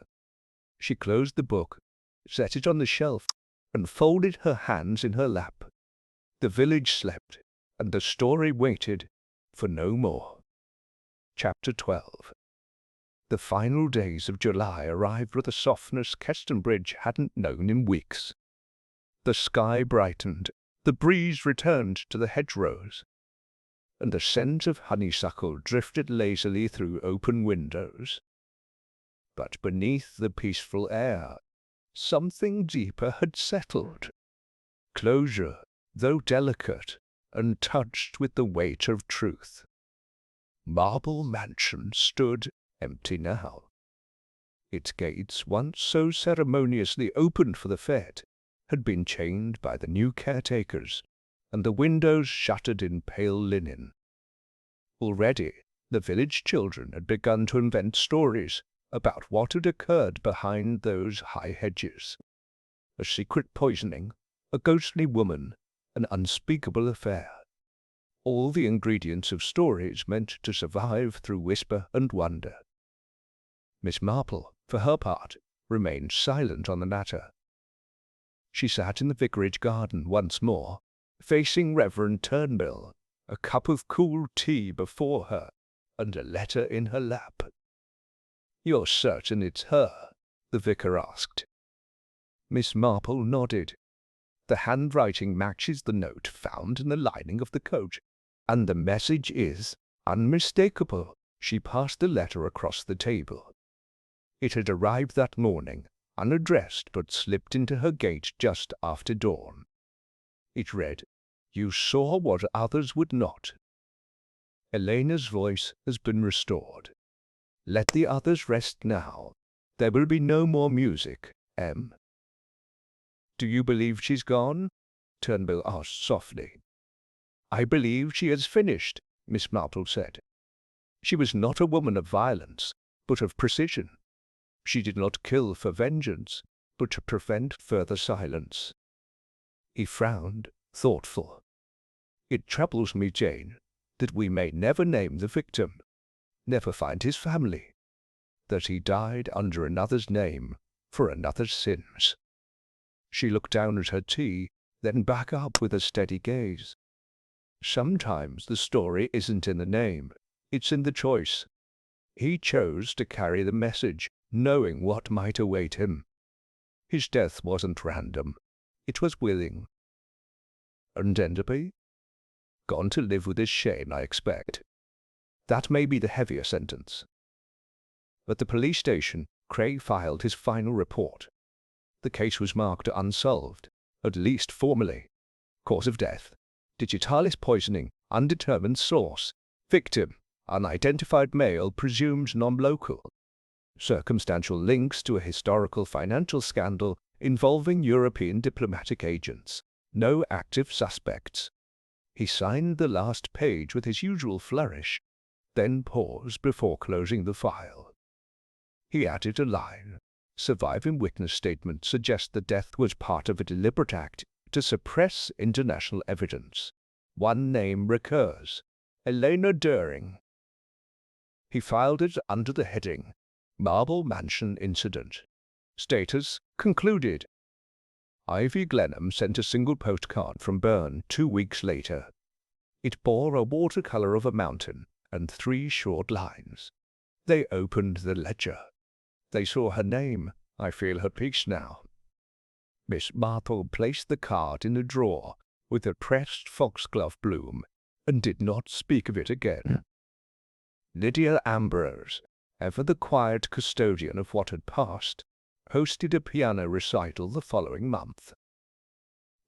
She closed the book, set it on the shelf, and folded her hands in her lap. The village slept, and the story waited for no more. Chapter 12. The final days of July arrived with a softness Kestonbridge hadn't known in weeks. The sky brightened, the breeze returned to the hedgerows, and the scent of honeysuckle drifted lazily through open windows. But beneath the peaceful air, something deeper had settled. Closure, though delicate, and touched with the weight of truth. Marble Mansion stood empty now. Its gates, once so ceremoniously opened for the fete, had been chained by the new caretakers, and the windows shuttered in pale linen. Already, The village children had begun to invent stories about what had occurred behind those high hedges. A secret poisoning, a ghostly woman, an unspeakable affair. All the ingredients of stories meant to survive through whisper and wonder. Miss Marple, for her part, remained silent on the matter. She sat in the vicarage garden once more, facing Reverend Turnbull, a cup of cool tea before her, and a letter in her lap. "You're certain it's her?" the vicar asked. Miss Marple nodded. "The handwriting matches the note found in the lining of the coat, and the message is unmistakable." She passed the letter across the table. It had arrived that morning, unaddressed, but slipped into her gate just after dawn. It read, "You saw what others would not. Elena's voice has been restored. Let the others rest now. There will be no more music, M." "Do you believe she's gone?" Turnbull asked softly. "I believe she has finished," Miss Marple said. "She was not a woman of violence, but of precision. She did not kill for vengeance, but to prevent further silence." He frowned, thoughtful. "It troubles me, Jane, that we may never name the victim, never find his family, that he died under another's name for another's sins." She looked down at her tea, then back up with a steady gaze. "Sometimes the story isn't in the name, it's in the choice. He chose to carry the message, knowing what might await him. His death wasn't random, it was willing." "And Enderby?" "Gone to live with his shame, I expect. That may be the heavier sentence." At the police station, Cray filed his final report. The case was marked unsolved, at least formally. Cause of death: digitalis poisoning, undetermined source. Victim: unidentified male, presumed non-local. Circumstantial links to a historical financial scandal involving European diplomatic agents. No active suspects. He signed the last page with his usual flourish, then paused before closing the file. He added a line. Surviving witness statements suggest the death was part of a deliberate act to suppress international evidence. One name recurs: Elena Doering. He filed it under the heading Marble Mansion Incident. Status concluded. Ivy Glenham sent a single postcard from Bern 2 weeks later. It bore a watercolor of a mountain and 3 short lines. They opened the ledger. They saw her name. "I feel her peace now." Miss Marple placed the card in a drawer with a pressed foxglove bloom and did not speak of it again. Lydia Ambrose, ever the quiet custodian of what had passed, hosted a piano recital the following month.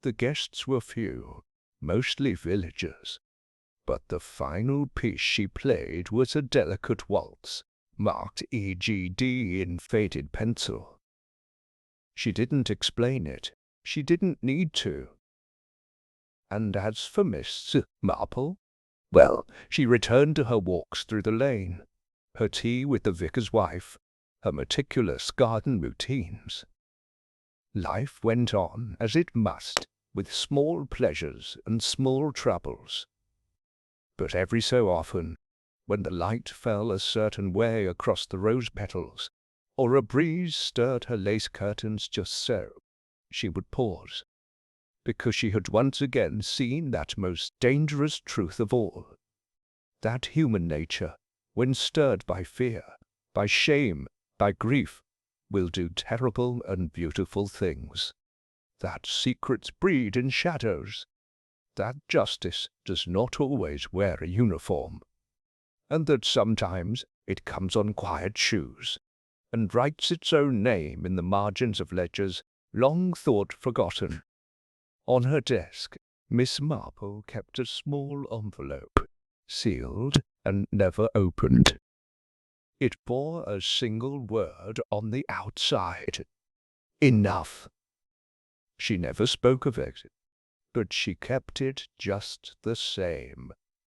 The guests were few, mostly villagers, but the final piece she played was a delicate waltz, marked EGD in faded pencil. She didn't explain it. She didn't need to. And as for Miss Marple, well, she returned to her walks through the lane, her tea with the vicar's wife, her meticulous garden routines. Life went on as it must, with small pleasures and small troubles. But every so often, when the light fell a certain way across the rose petals, or a breeze stirred her lace curtains just so, she would pause, because she had once again seen that most dangerous truth of all, that human nature, when stirred by fear, by shame, by grief, will do terrible and beautiful things, that secrets breed in shadows, that justice does not always wear a uniform, and that sometimes it comes on quiet shoes, and writes its own name in the margins of ledgers long thought forgotten. On her desk, Miss Marple kept a small envelope, sealed and never opened. It bore a single word on the outside: enough. She never spoke of it, but she kept it just the same.